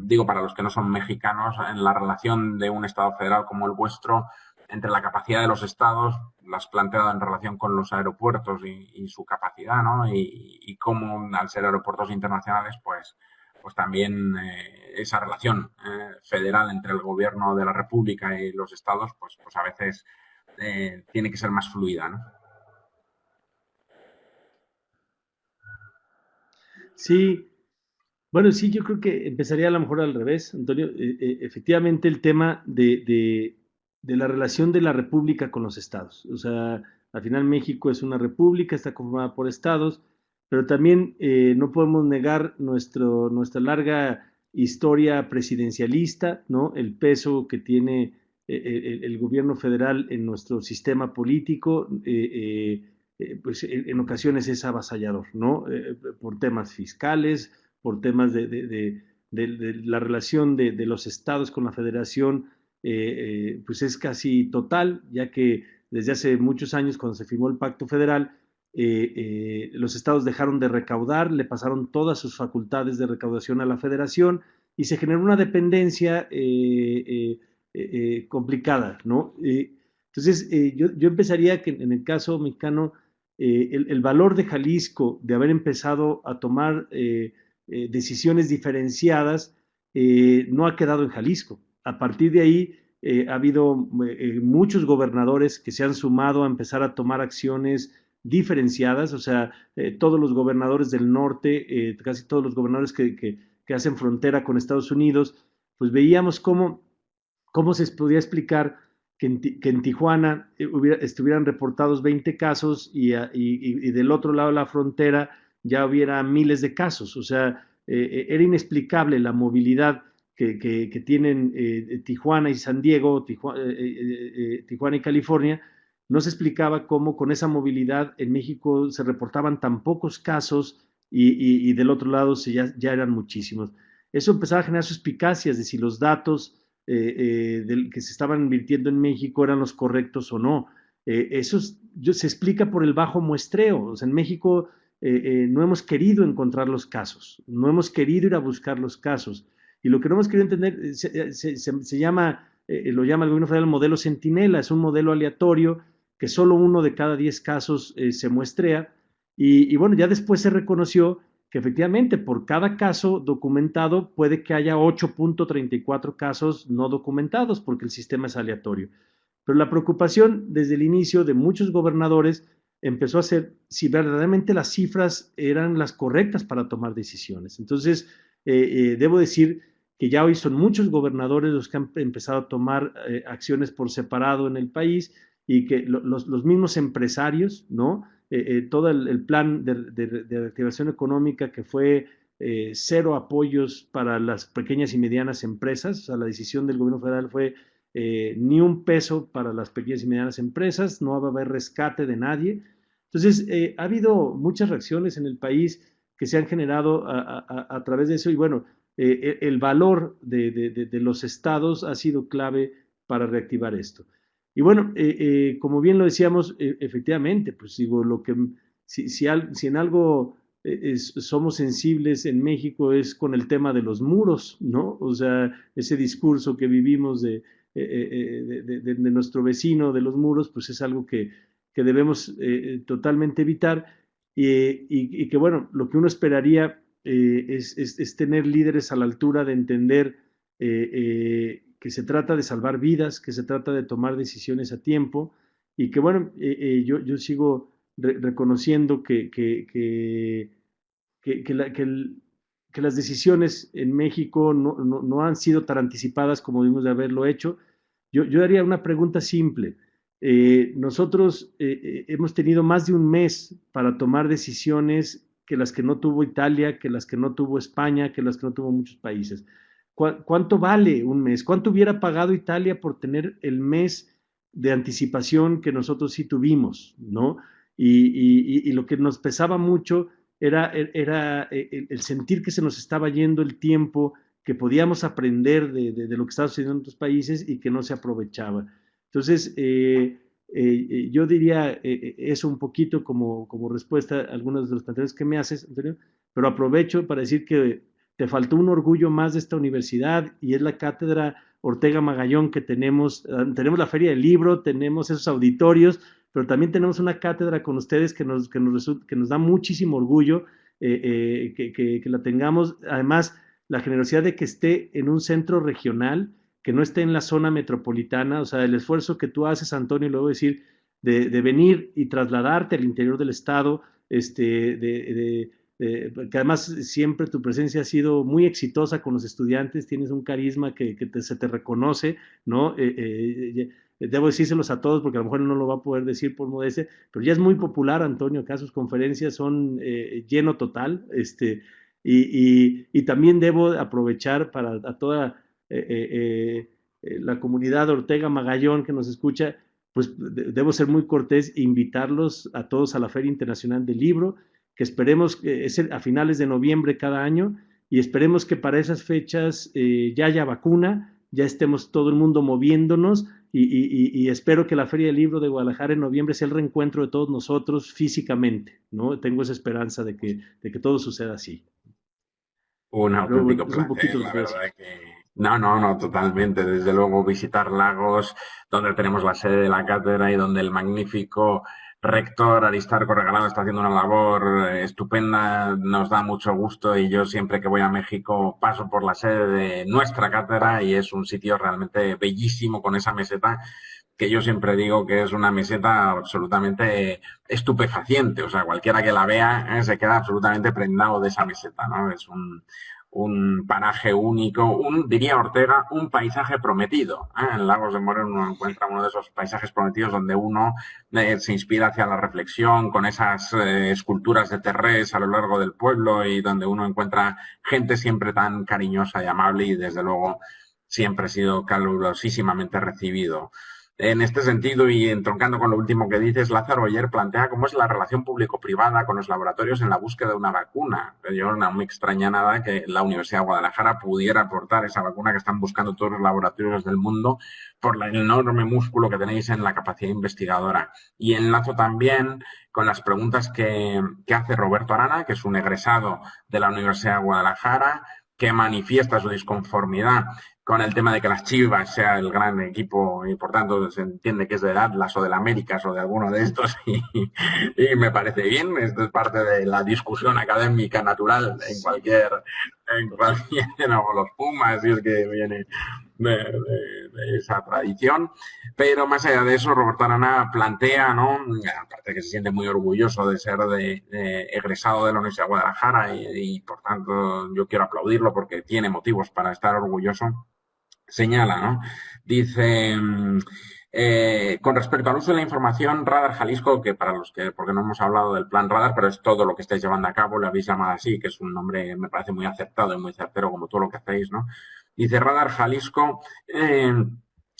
digo, para los que no son mexicanos, en la relación de un Estado federal como el vuestro entre la capacidad de los estados, las planteado en relación con los aeropuertos y su capacidad, ¿no? Y cómo, al ser aeropuertos internacionales, pues también esa relación federal entre el gobierno de la República y los estados, pues a veces tiene que ser más fluida, ¿no? Sí, bueno, sí, yo creo que empezaría a lo mejor al revés, Antonio. Efectivamente, el tema de la relación de la república con los estados. O sea, al final México es una república, está conformada por estados, pero también no podemos negar nuestra larga historia presidencialista, ¿no? El peso que tiene el gobierno federal en nuestro sistema político, pues en ocasiones es avasallador, ¿no? Por temas fiscales, por temas de la relación de los estados con la federación, pues es casi total, ya que desde hace muchos años, cuando se firmó el Pacto Federal, los estados dejaron de recaudar, le pasaron todas sus facultades de recaudación a la federación y se generó una dependencia complicada, ¿no? Entonces, yo empezaría que en el caso mexicano, el valor de Jalisco de haber empezado a tomar decisiones diferenciadas no ha quedado en Jalisco. A partir de ahí ha habido muchos gobernadores que se han sumado a empezar a tomar acciones diferenciadas, o sea, todos los gobernadores del norte, casi todos los gobernadores que hacen frontera con Estados Unidos, pues veíamos cómo se podía explicar que en Tijuana estuvieran reportados 20 casos y del otro lado de la frontera ya hubiera miles de casos. O sea, era inexplicable la movilidad que tienen Tijuana y San Diego, Tijuana y California. No se explicaba cómo con esa movilidad en México se reportaban tan pocos casos y del otro lado ya eran muchísimos. Eso empezaba a generar suspicacias de si los datos que se estaban invirtiendo en México eran los correctos o no. Se explica por el bajo muestreo. O sea, en México no hemos querido encontrar los casos, no hemos querido ir a buscar los casos. Y lo que no hemos querido entender se llama, lo llama el gobierno federal el modelo Centinela, es un modelo aleatorio que solo uno de cada 10 casos se muestrea. Y bueno, ya después se reconoció que efectivamente por cada caso documentado puede que haya 8.34 casos no documentados porque el sistema es aleatorio. Pero la preocupación desde el inicio de muchos gobernadores empezó a ser si verdaderamente las cifras eran las correctas para tomar decisiones. Entonces, debo decir que ya hoy son muchos gobernadores los que han empezado a tomar acciones por separado en el país y que los mismos empresarios, ¿no? Todo el plan de reactivación económica que fue cero apoyos para las pequeñas y medianas empresas, o sea, la decisión del gobierno federal fue ni un peso para las pequeñas y medianas empresas, no va a haber rescate de nadie. Entonces, ha habido muchas reacciones en el país que se han generado a través de eso y bueno, el valor de los estados ha sido clave para reactivar esto. Y bueno, como bien lo decíamos, efectivamente, pues digo, si en algo somos sensibles en México es con el tema de los muros, ¿no? O sea, ese discurso que vivimos de nuestro vecino de los muros, pues es algo que debemos totalmente evitar y que bueno, lo que uno esperaría es tener líderes a la altura de entender que se trata de salvar vidas, que se trata de tomar decisiones a tiempo y que bueno, yo sigo reconociendo que las decisiones en México no han sido tan anticipadas como debimos de haberlo hecho. Yo haría una pregunta simple. Nosotros hemos tenido más de un mes para tomar decisiones que las que no tuvo Italia, que las que no tuvo España, que las que no tuvo muchos países. ¿Cuánto vale un mes? ¿Cuánto hubiera pagado Italia por tener el mes de anticipación que nosotros sí tuvimos, ¿no? Y lo que nos pesaba mucho era el sentir que se nos estaba yendo el tiempo, que podíamos aprender de lo que estaba sucediendo en otros países y que no se aprovechaba. Entonces, yo diría eso un poquito como respuesta a algunos de los planteamientos que me haces, Antonio, pero aprovecho para decir que te faltó un orgullo más de esta universidad y es la cátedra Ortega Magallón que tenemos. Tenemos la Feria del Libro, tenemos esos auditorios, pero también tenemos una cátedra con ustedes que nos da muchísimo orgullo que la tengamos. Además, la generosidad de que esté en un centro regional, que no esté en la zona metropolitana, o sea, el esfuerzo que tú haces, Antonio, luego decir, de venir y trasladarte al interior del estado, que además siempre tu presencia ha sido muy exitosa con los estudiantes, tienes un carisma se te reconoce, ¿no? Debo decírselos a todos porque a lo mejor no lo va a poder decir por modestia, pero ya es muy popular, Antonio, acá sus conferencias son lleno total, y también debo aprovechar para a toda la comunidad Ortega Magallón que nos escucha, pues debo ser muy cortés e invitarlos a todos a la Feria Internacional del Libro, que esperemos que es a finales de noviembre cada año, y esperemos que para esas fechas ya haya vacuna, ya estemos todo el mundo moviéndonos, y espero que la Feria del Libro de Guadalajara en noviembre sea el reencuentro de todos nosotros físicamente, ¿no? Tengo esa esperanza de que todo suceda así. Un Pero bueno, auténtico es un placer, poquito lo que la puedo decir. verdad que... No, no, no, totalmente. Desde luego visitar Lagos, donde tenemos la sede de la cátedra y donde el magnífico rector Aristarco Regalado está haciendo una labor estupenda, nos da mucho gusto y yo siempre que voy a México paso por la sede de nuestra cátedra y es un sitio realmente bellísimo con esa meseta que yo siempre digo que es una meseta absolutamente estupefaciente, o sea, cualquiera que la vea se queda absolutamente prendado de esa meseta, ¿no? Es un paraje único, diría Ortega, un paisaje prometido. En Lagos de Moreno uno encuentra uno de esos paisajes prometidos donde uno se inspira hacia la reflexión con esas esculturas de terrés a lo largo del pueblo y donde uno encuentra gente siempre tan cariñosa y amable y desde luego siempre ha sido calurosísimamente recibido. En este sentido, y entroncando con lo último que dices, Lázaro ayer plantea cómo es la relación público-privada con los laboratorios en la búsqueda de una vacuna. Yo no me extraña nada que la Universidad de Guadalajara pudiera aportar esa vacuna que están buscando todos los laboratorios del mundo por el enorme músculo que tenéis en la capacidad investigadora. Y enlazo también con las preguntas que hace Roberto Arana, que es un egresado de la Universidad de Guadalajara, que manifiesta su disconformidad con el tema de que las Chivas sea el gran equipo y por tanto se entiende que es del Atlas o del Américas o de alguno de estos y me parece bien, esto es parte de la discusión académica natural o los Pumas si es que viene de esa tradición, pero más allá de eso Roberto Arana plantea, ¿no? Aparte que se siente muy orgulloso de ser de egresado de la Universidad de Guadalajara y por tanto yo quiero aplaudirlo porque tiene motivos para estar orgulloso, señala, ¿no? Dice, con respecto al uso de la información, Radar Jalisco, que para los que, porque no hemos hablado del plan Radar, pero es todo lo que estáis llevando a cabo, lo habéis llamado así, que es un nombre, me parece muy aceptado y muy certero como todo lo que hacéis, ¿no? Dice Radar Jalisco,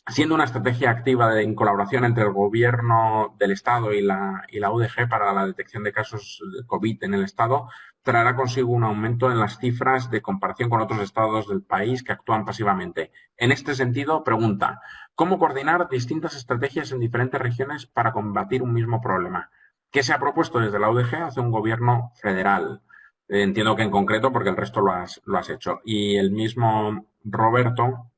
siendo una estrategia activa en colaboración entre el gobierno del Estado y la UDG para la detección de casos de COVID en el Estado, traerá consigo un aumento en las cifras de comparación con otros estados del país que actúan pasivamente. En este sentido, pregunta, ¿cómo coordinar distintas estrategias en diferentes regiones para combatir un mismo problema? ¿Qué se ha propuesto desde la UDG hacia un gobierno federal? Entiendo que en concreto porque el resto lo has hecho. Y el mismo Roberto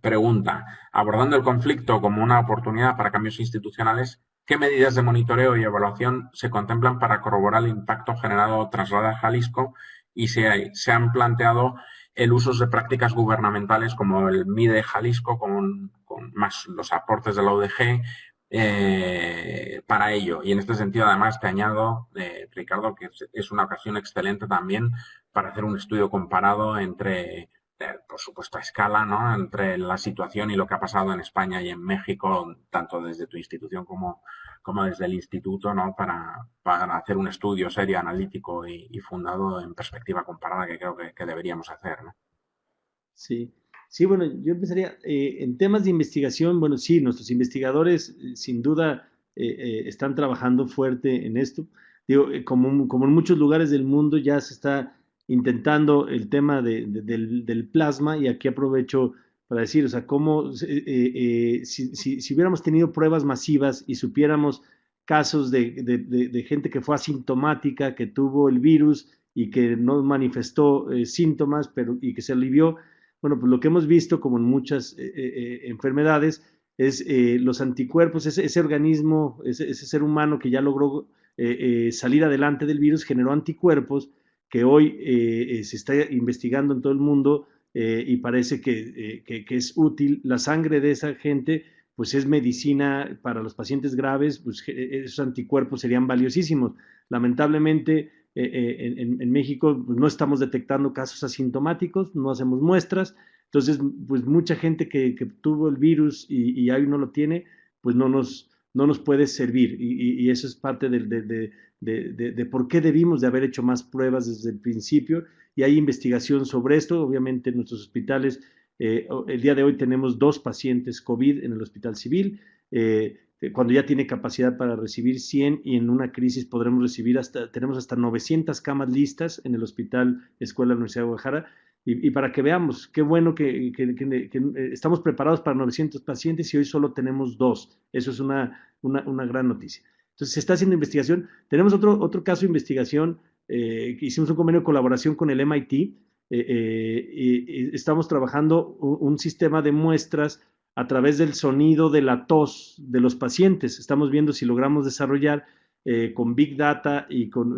pregunta, abordando el conflicto como una oportunidad para cambios institucionales, ¿qué medidas de monitoreo y evaluación se contemplan para corroborar el impacto generado tras Radar Jalisco y se han planteado el uso de prácticas gubernamentales como el MIDE Jalisco con más los aportes de la UDG para ello? Y en este sentido, además, te añado, Ricardo, que es una ocasión excelente también para hacer un estudio comparado entre por supuesto a escala, ¿no? Entre la situación y lo que ha pasado en España y en México, tanto desde tu institución como desde el instituto, ¿no? Para hacer un estudio serio, analítico y fundado en perspectiva comparada que creo que deberíamos hacer, ¿no? Sí, sí, bueno, yo empezaría en temas de investigación, bueno, sí, nuestros investigadores sin duda están trabajando fuerte en esto. Digo, como en muchos lugares del mundo ya se está intentando el tema del plasma y aquí aprovecho para decir, o sea, cómo si hubiéramos tenido pruebas masivas y supiéramos casos de gente que fue asintomática, que tuvo el virus y que no manifestó síntomas, y que se alivió, bueno, pues lo que hemos visto, como en muchas enfermedades, es los anticuerpos, ese organismo, ese ser humano que ya logró salir adelante del virus, generó anticuerpos que hoy se está investigando en todo el mundo y parece que es útil. La sangre de esa gente, pues es medicina para los pacientes graves, pues esos anticuerpos serían valiosísimos. Lamentablemente, en México pues, no estamos detectando casos asintomáticos, no hacemos muestras, entonces pues mucha gente que tuvo el virus y ahí no lo tiene, pues no nos puede servir y eso es parte de por qué debimos de haber hecho más pruebas desde el principio y hay investigación sobre esto, obviamente en nuestros hospitales. El día de hoy tenemos 2 pacientes COVID en el Hospital Civil, cuando ya tiene capacidad para recibir 100 y en una crisis podremos recibir tenemos hasta 900 camas listas en el Hospital Escuela de la Universidad de Guadalajara y para que veamos, qué bueno que estamos preparados para 900 pacientes y hoy solo tenemos 2. Eso es una gran noticia. Entonces se está haciendo investigación. Tenemos otro caso de investigación, hicimos un convenio de colaboración con el MIT, y estamos trabajando un sistema de muestras a través del sonido de la tos de los pacientes. Estamos viendo si logramos desarrollar con Big Data y con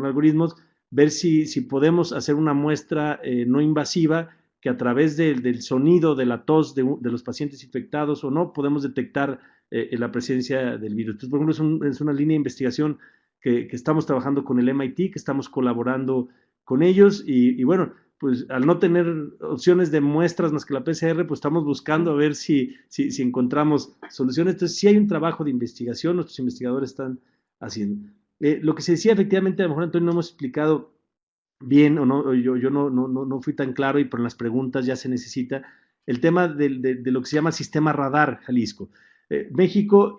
algoritmos, ver si podemos hacer una muestra no invasiva que a través del sonido de la tos de los pacientes infectados o no, podemos detectar la presencia del virus. Entonces, por ejemplo, es una línea de investigación que estamos trabajando con el MIT, que estamos colaborando con ellos y bueno, pues al no tener opciones de muestras más que la PCR, pues estamos buscando a ver si encontramos soluciones. Entonces, sí hay un trabajo de investigación, nuestros investigadores están haciendo. Lo que se decía, efectivamente, a lo mejor Antonio no hemos explicado bien o no, yo no fui tan claro y por las preguntas ya se necesita el tema de lo que se llama sistema radar Jalisco. México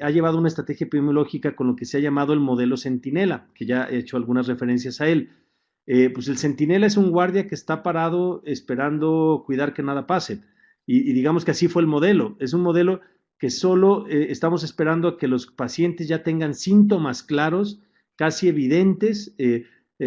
ha llevado una estrategia epidemiológica con lo que se ha llamado el modelo Centinela, que ya he hecho algunas referencias a él. Pues el centinela es un guardia que está parado esperando cuidar que nada pase. Y digamos que así fue el modelo. Es un modelo que solo estamos esperando a que los pacientes ya tengan síntomas claros, casi evidentes.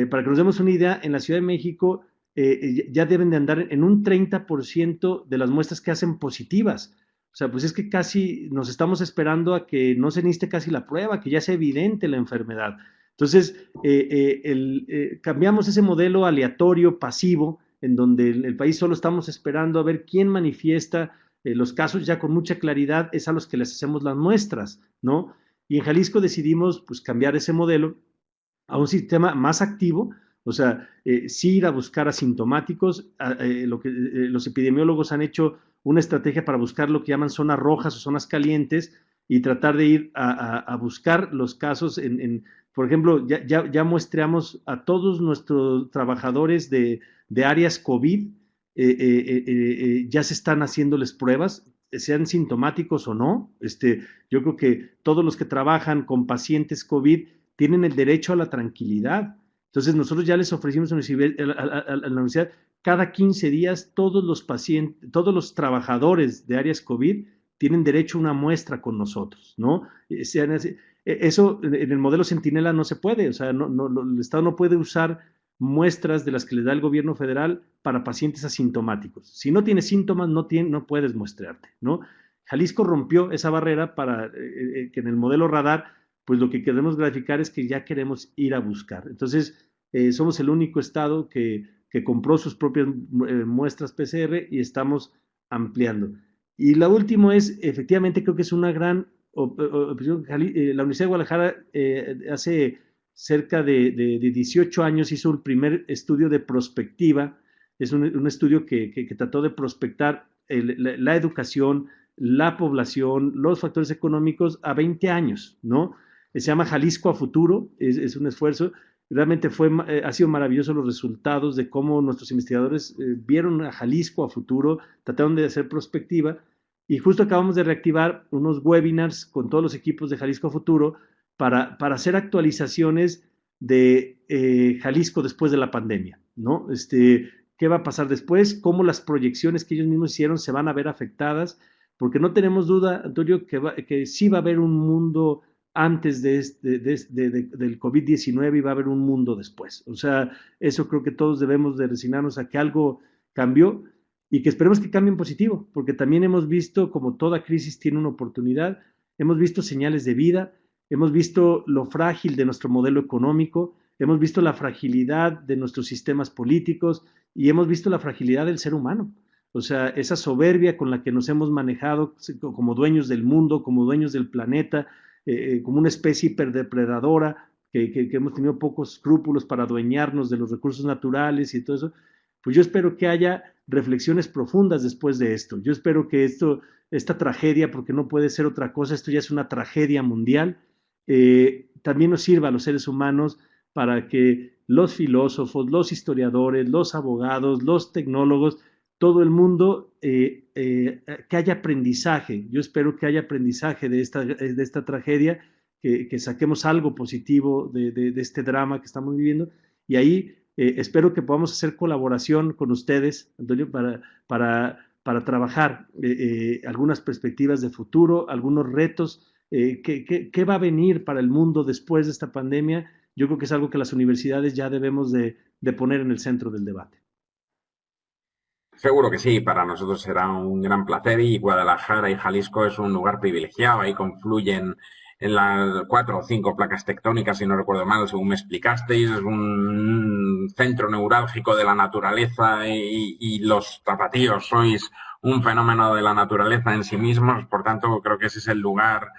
Para que nos demos una idea, en la Ciudad de México ya deben de andar en un 30% de las muestras que hacen positivas. O sea, pues es que casi nos estamos esperando a que no se necesite casi la prueba, que ya sea evidente la enfermedad. Entonces, cambiamos ese modelo aleatorio, pasivo, en donde el país solo estamos esperando a ver quién manifiesta los casos ya con mucha claridad, es a los que les hacemos las muestras, ¿no? Y en Jalisco decidimos pues cambiar ese modelo a un sistema más activo, o sea, sí ir a buscar asintomáticos, los epidemiólogos han hecho una estrategia para buscar lo que llaman zonas rojas o zonas calientes y tratar de ir a buscar los casos por ejemplo, ya muestreamos a todos nuestros trabajadores de áreas COVID, ya se están haciéndoles pruebas, sean sintomáticos o no. Yo creo que todos los que trabajan con pacientes COVID tienen el derecho a la tranquilidad. Entonces, nosotros ya les ofrecimos a la universidad cada 15 días todos los pacientes, todos los trabajadores de áreas COVID tienen derecho a una muestra con nosotros, ¿no? Eso en el modelo Centinela no se puede, o sea, el Estado no puede usar muestras de las que le da el gobierno federal para pacientes asintomáticos. Si no tienes síntomas, no puedes muestrearte, ¿no? Jalisco rompió esa barrera para que en el modelo radar, pues lo que queremos graficar es que ya queremos ir a buscar. Entonces, somos el único estado que compró sus propias muestras PCR y estamos ampliando. Y la última es, efectivamente, creo que es una gran opción. La Universidad de Guadalajara hace cerca de 18 años hizo el primer estudio de prospectiva. Es un estudio que trató de prospectar la educación, la población, los factores económicos a 20 años, ¿no? Se llama Jalisco a Futuro, es un esfuerzo. Realmente ha sido maravilloso los resultados de cómo nuestros investigadores vieron a Jalisco a futuro, trataron de hacer prospectiva y justo acabamos de reactivar unos webinars con todos los equipos de Jalisco a Futuro para hacer actualizaciones de Jalisco después de la pandemia, ¿no? ¿Qué va a pasar después? ¿Cómo las proyecciones que ellos mismos hicieron se van a ver afectadas? Porque no tenemos duda, Antonio, que sí va a haber un mundo antes del COVID-19 y va a haber un mundo después. O sea, eso creo que todos debemos de resignarnos a que algo cambió y que esperemos que cambie en positivo, porque también hemos visto como toda crisis tiene una oportunidad, hemos visto señales de vida, hemos visto lo frágil de nuestro modelo económico, hemos visto la fragilidad de nuestros sistemas políticos y hemos visto la fragilidad del ser humano. O sea, esa soberbia con la que nos hemos manejado como dueños del mundo, como dueños del planeta, como una especie hiperdepredadora, que hemos tenido pocos escrúpulos para adueñarnos de los recursos naturales y todo eso, pues yo espero que haya reflexiones profundas después de esto. Yo espero que esta tragedia, porque no puede ser otra cosa, esto ya es una tragedia mundial, también nos sirva a los seres humanos para que los filósofos, los historiadores, los abogados, los tecnólogos, todo el mundo, que haya aprendizaje. Yo espero que haya aprendizaje de esta tragedia, que saquemos algo positivo de este drama que estamos viviendo. Y ahí espero que podamos hacer colaboración con ustedes, Antonio, para trabajar algunas perspectivas de futuro, algunos retos. ¿Qué va a venir para el mundo después de esta pandemia? Yo creo que es algo que las universidades ya debemos de poner en el centro del debate. Seguro que sí, para nosotros será un gran placer y Guadalajara y Jalisco es un lugar privilegiado. Ahí confluyen en las 4 o 5 placas tectónicas, si no recuerdo mal, según me explicasteis. Es un centro neurálgico de la naturaleza y los tapatíos sois un fenómeno de la naturaleza en sí mismos. Por tanto, creo que ese es el lugar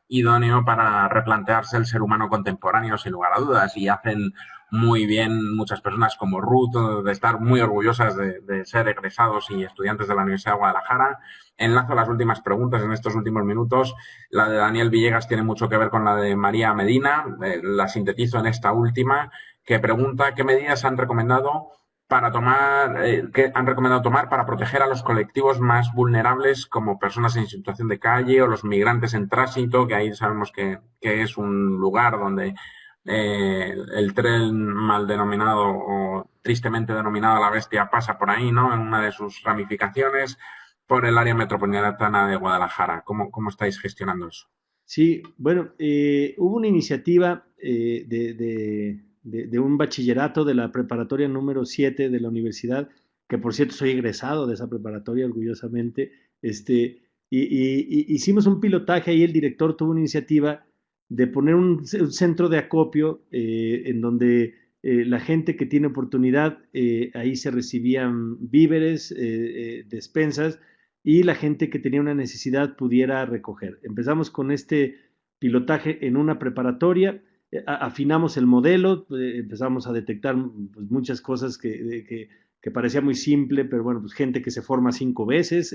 idóneo para replantearse el ser humano contemporáneo, sin lugar a dudas. Y hacen muy bien muchas personas como Ruth, de estar muy orgullosas de ser egresados y estudiantes de la Universidad de Guadalajara. Enlazo las últimas preguntas en estos últimos minutos. La de Daniel Villegas tiene mucho que ver con la de María Medina. La sintetizo en esta última, que pregunta qué medidas han recomendado para tomar, que han recomendado tomar para proteger a los colectivos más vulnerables como personas en situación de calle o los migrantes en tránsito, que ahí sabemos que es un lugar donde el tren mal denominado o tristemente denominado La Bestia pasa por ahí, ¿no? En una de sus ramificaciones por el área metropolitana de Guadalajara. ¿Cómo estáis gestionando eso? Sí, bueno, hubo una iniciativa de un bachillerato de la preparatoria número 7 de la universidad, que por cierto soy egresado de esa preparatoria orgullosamente. Hicimos un pilotaje ahí, el director tuvo una iniciativa de poner un centro de acopio, en donde la gente que tiene oportunidad, ahí se recibían víveres, despensas, y la gente que tenía una necesidad pudiera recoger. Empezamos con este pilotaje en una preparatoria, afinamos el modelo, empezamos a detectar pues, muchas cosas que parecía muy simple, pero bueno, pues gente que se forma 5 veces,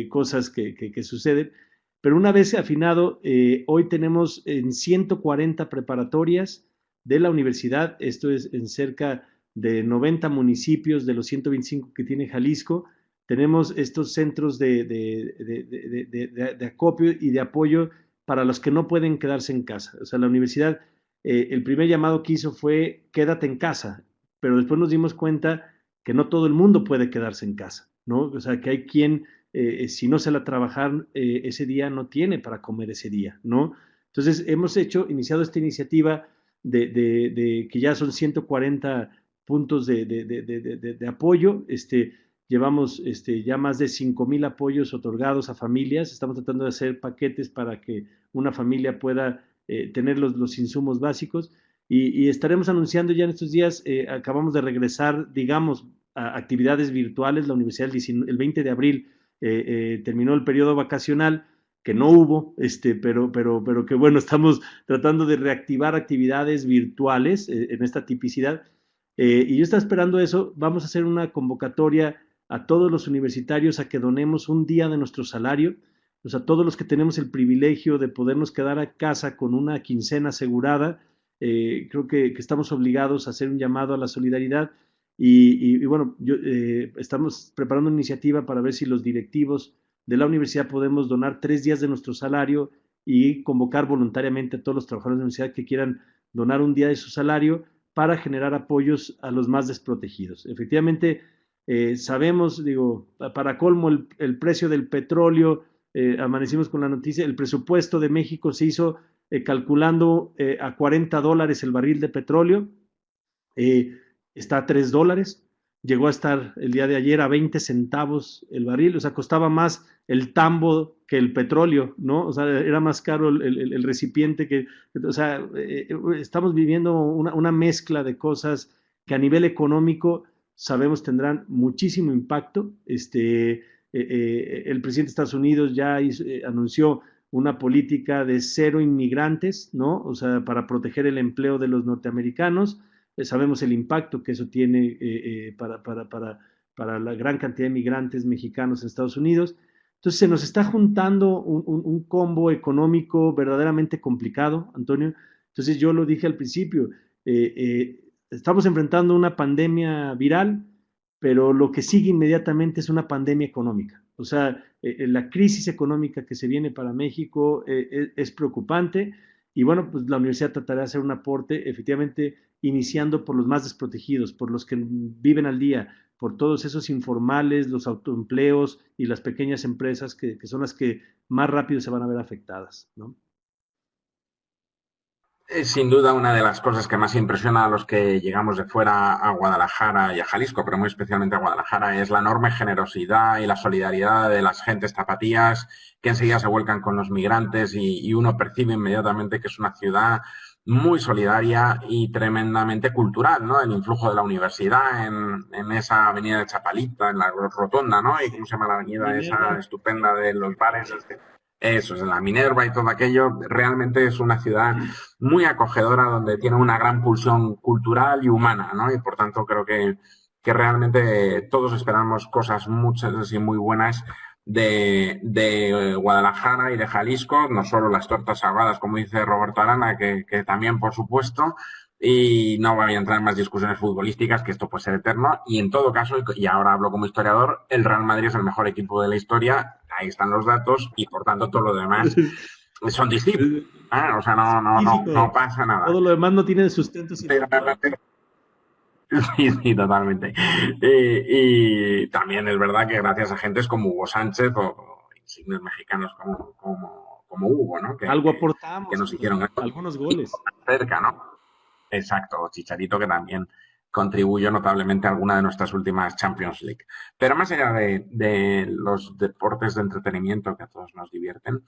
cosas que suceden. Pero una vez afinado, hoy tenemos en 140 preparatorias de la universidad, esto es en cerca de 90 municipios de los 125 que tiene Jalisco. Tenemos estos centros de acopio y de apoyo para los que no pueden quedarse en casa. O sea, la universidad, el primer llamado que hizo fue quédate en casa, pero después nos dimos cuenta que no todo el mundo puede quedarse en casa, ¿no? O sea, que hay quien, si no sale a trabajar ese día, no tiene para comer ese día, ¿no? Entonces, hemos iniciado esta iniciativa que ya son 140 puntos de apoyo. Llevamos ya más de 5,000 apoyos otorgados a familias. Estamos tratando de hacer paquetes para que una familia pueda tener los insumos básicos. Y estaremos anunciando ya en estos días, acabamos de regresar, digamos, a actividades virtuales. La universidad el 20 de abril terminó el periodo vacacional, que no hubo, pero que bueno, estamos tratando de reactivar actividades virtuales en esta tipicidad. Y yo estaba esperando eso. Vamos a hacer una convocatoria a todos los universitarios a que donemos un día de nuestro salario, o sea, todos los que tenemos el privilegio de podernos quedar a casa con una quincena asegurada. Creo que estamos obligados a hacer un llamado a la solidaridad y bueno, estamos preparando una iniciativa para ver si los directivos de la universidad podemos donar 3 días de nuestro salario y convocar voluntariamente a todos los trabajadores de la universidad que quieran donar un día de su salario para generar apoyos a los más desprotegidos. Efectivamente, sabemos, digo, para colmo el precio del petróleo, amanecimos con la noticia, el presupuesto de México se hizo calculando a $40 el barril de petróleo, está a $3, llegó a estar el día de ayer a 20 centavos el barril, o sea, costaba más el tambo que el petróleo, ¿no? O sea, era más caro el recipiente o sea, estamos viviendo una mezcla de cosas que a nivel económico sabemos tendrán muchísimo impacto. El presidente de Estados Unidos ya anunció una política de cero inmigrantes, ¿no? O sea, para proteger el empleo de los norteamericanos. Sabemos el impacto que eso tiene para la gran cantidad de migrantes mexicanos en Estados Unidos. Entonces se nos está juntando un combo económico verdaderamente complicado, Antonio. Entonces yo lo dije al principio, estamos enfrentando una pandemia viral, pero lo que sigue inmediatamente es una pandemia económica. O sea, la crisis económica que se viene para México es preocupante y bueno, pues la universidad tratará de hacer un aporte, efectivamente, iniciando por los más desprotegidos, por los que viven al día, por todos esos informales, los autoempleos y las pequeñas empresas que son las que más rápido se van a ver afectadas, ¿no? Es sin duda una de las cosas que más impresiona a los que llegamos de fuera a Guadalajara y a Jalisco, pero muy especialmente a Guadalajara, es la enorme generosidad y la solidaridad de las gentes tapatías que enseguida se vuelcan con los migrantes y uno percibe inmediatamente que es una ciudad muy solidaria y tremendamente cultural, ¿no? El influjo de la universidad en esa avenida de Chapalita, en la rotonda, ¿no? Y cómo se llama la avenida esa Minerva. estupenda de los bares, eso es, en la Minerva y todo aquello, realmente es una ciudad muy acogedora donde tiene una gran pulsión cultural y humana, ¿no? Y por tanto creo que realmente todos esperamos cosas muchas y muy buenas de Guadalajara y de Jalisco, no solo las tortas ahogadas, como dice Roberto Arana, que también, por supuesto, y no voy a entrar en más discusiones futbolísticas, que esto puede ser eterno, y en todo caso, y ahora hablo como historiador, el Real Madrid es el mejor equipo de la historia, ahí están los datos, y por tanto todo lo demás son discípulos. O sea, Sí, no pasa nada. todo lo demás no tiene sustento Pero, científico. sí, sí, totalmente. Y también es verdad que gracias a gentes como Hugo Sánchez o insignes mexicanos como Hugo, ¿no? Algo Que aportamos, nos hicieron esto algunos goles. cerca, ¿no? Exacto, Chicharito que también contribuyó notablemente a alguna de nuestras últimas Champions League. Pero más allá de los deportes de entretenimiento que a todos nos divierten,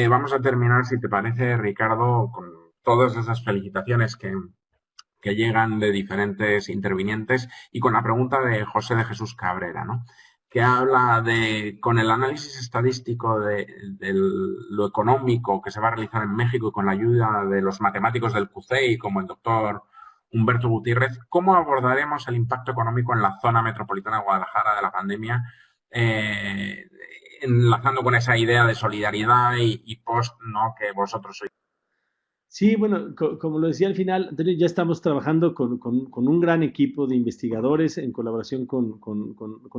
vamos a terminar, si te parece, Ricardo, con todas esas felicitaciones que llegan de diferentes intervinientes y con la pregunta de José de Jesús Cabrera, ¿no? Que habla con el análisis estadístico de lo económico que se va a realizar en México y con la ayuda de los matemáticos del CUCEI, como el doctor Humberto Gutiérrez, ¿cómo abordaremos el impacto económico en la zona metropolitana de Guadalajara de la pandemia, eh, enlazando con esa idea de solidaridad y post, ¿no? Que vosotros sois. Sí, bueno, como lo decía al final, Antonio, ya estamos trabajando con un gran equipo de investigadores en colaboración con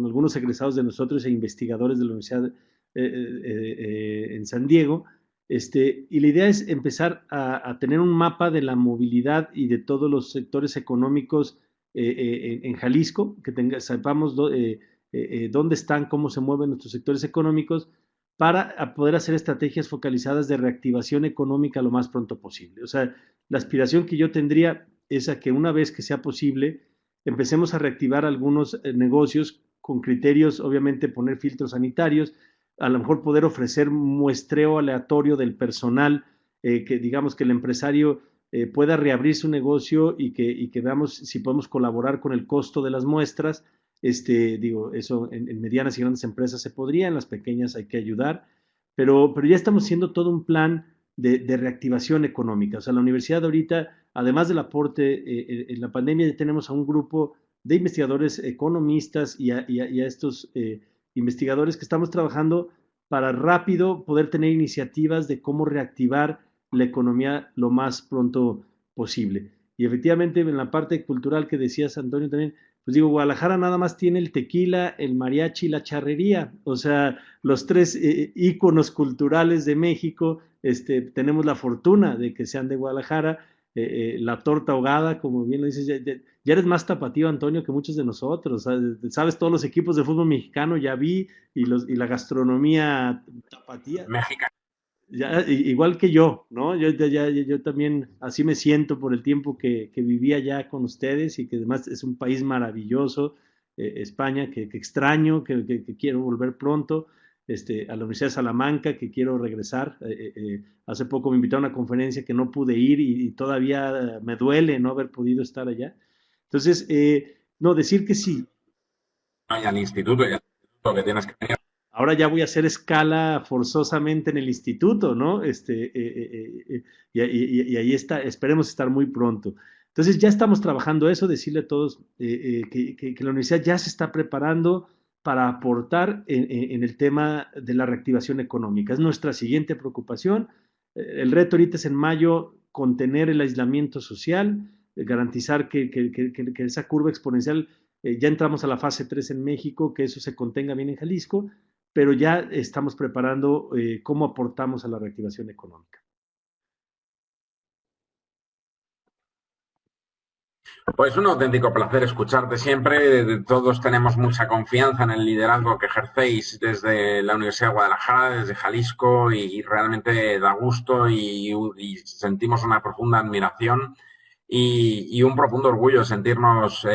algunos egresados de nosotros e investigadores de la Universidad en San Diego. Y la idea es empezar a tener un mapa de la movilidad y de todos los sectores económicos en Jalisco, que sepamos dónde están, cómo se mueven nuestros sectores económicos para poder hacer estrategias focalizadas de reactivación económica lo más pronto posible. O sea, la aspiración que yo tendría es a que una vez que sea posible, empecemos a reactivar algunos negocios con criterios, obviamente poner filtros sanitarios, a lo mejor poder ofrecer muestreo aleatorio del personal, que digamos que el empresario pueda reabrir su negocio y que veamos si podemos colaborar con el costo de las muestras. Digo, eso en medianas y grandes empresas se podría, en las pequeñas hay que ayudar, pero ya estamos haciendo todo un plan de reactivación económica. O sea, la universidad ahorita, además del aporte en la pandemia, ya tenemos a un grupo de investigadores economistas y a estos investigadores que estamos trabajando para rápido poder tener iniciativas de cómo reactivar la economía lo más pronto posible. Y efectivamente, en la parte cultural que decías, Antonio, también, pues digo, Guadalajara nada más tiene el tequila, el mariachi y la charrería, o sea, los tres íconos culturales de México. Tenemos la fortuna de que sean de Guadalajara. La torta ahogada, como bien lo dices, ya eres más tapatío, Antonio, que muchos de nosotros. Sabes, todos los equipos de fútbol mexicano ya vi y la gastronomía tapatía. México. Ya, igual que yo, ¿no? Yo también así me siento por el tiempo que viví allá con ustedes y que además es un país maravilloso, España, que extraño, que quiero volver pronto, a la Universidad de Salamanca, que quiero regresar. Hace poco me invitaron a una conferencia que no pude ir y todavía me duele no haber podido estar allá. Entonces, no, decir que sí. Y al instituto que tienes que venir. ahora ya voy a hacer escala forzosamente en el instituto, ¿no? Y ahí está, esperemos estar muy pronto. Entonces ya estamos trabajando eso, decirle a todos que la universidad ya se está preparando para aportar en el tema de la reactivación económica. Es nuestra siguiente preocupación. El reto ahorita es en mayo contener el aislamiento social, garantizar que esa curva exponencial, ya entramos a la fase 3 en México, que eso se contenga bien en Jalisco, pero ya estamos preparando cómo aportamos a la reactivación económica. Pues un auténtico placer escucharte siempre. Todos tenemos mucha confianza en el liderazgo que ejercéis desde la Universidad de Guadalajara, desde Jalisco, y realmente da gusto y sentimos una profunda admiración y un profundo orgullo sentirnos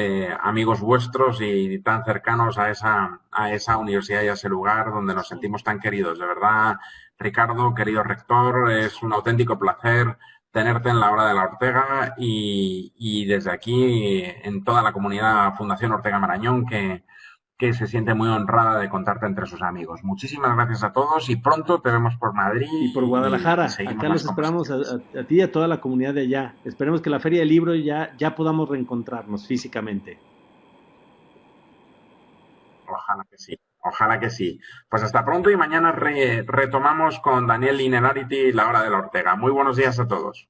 amigos vuestros y tan cercanos a esa universidad y a ese lugar donde nos sentimos tan queridos. De verdad, Ricardo, querido rector, es un auténtico placer tenerte en la Hora de la Ortega y desde aquí en toda la comunidad Fundación Ortega Marañón que se siente muy honrada de contarte entre sus amigos. Muchísimas gracias a todos y pronto te vemos por Madrid Y por y Guadalajara, seguimos acá los las esperamos conversaciones. a ti y a toda la comunidad de allá. Esperemos que la Feria del Libro ya podamos reencontrarnos físicamente. Ojalá que sí. Ojalá que sí. Pues hasta pronto y mañana retomamos con Daniel Linerarity la Hora de la Ortega. Muy buenos días a todos.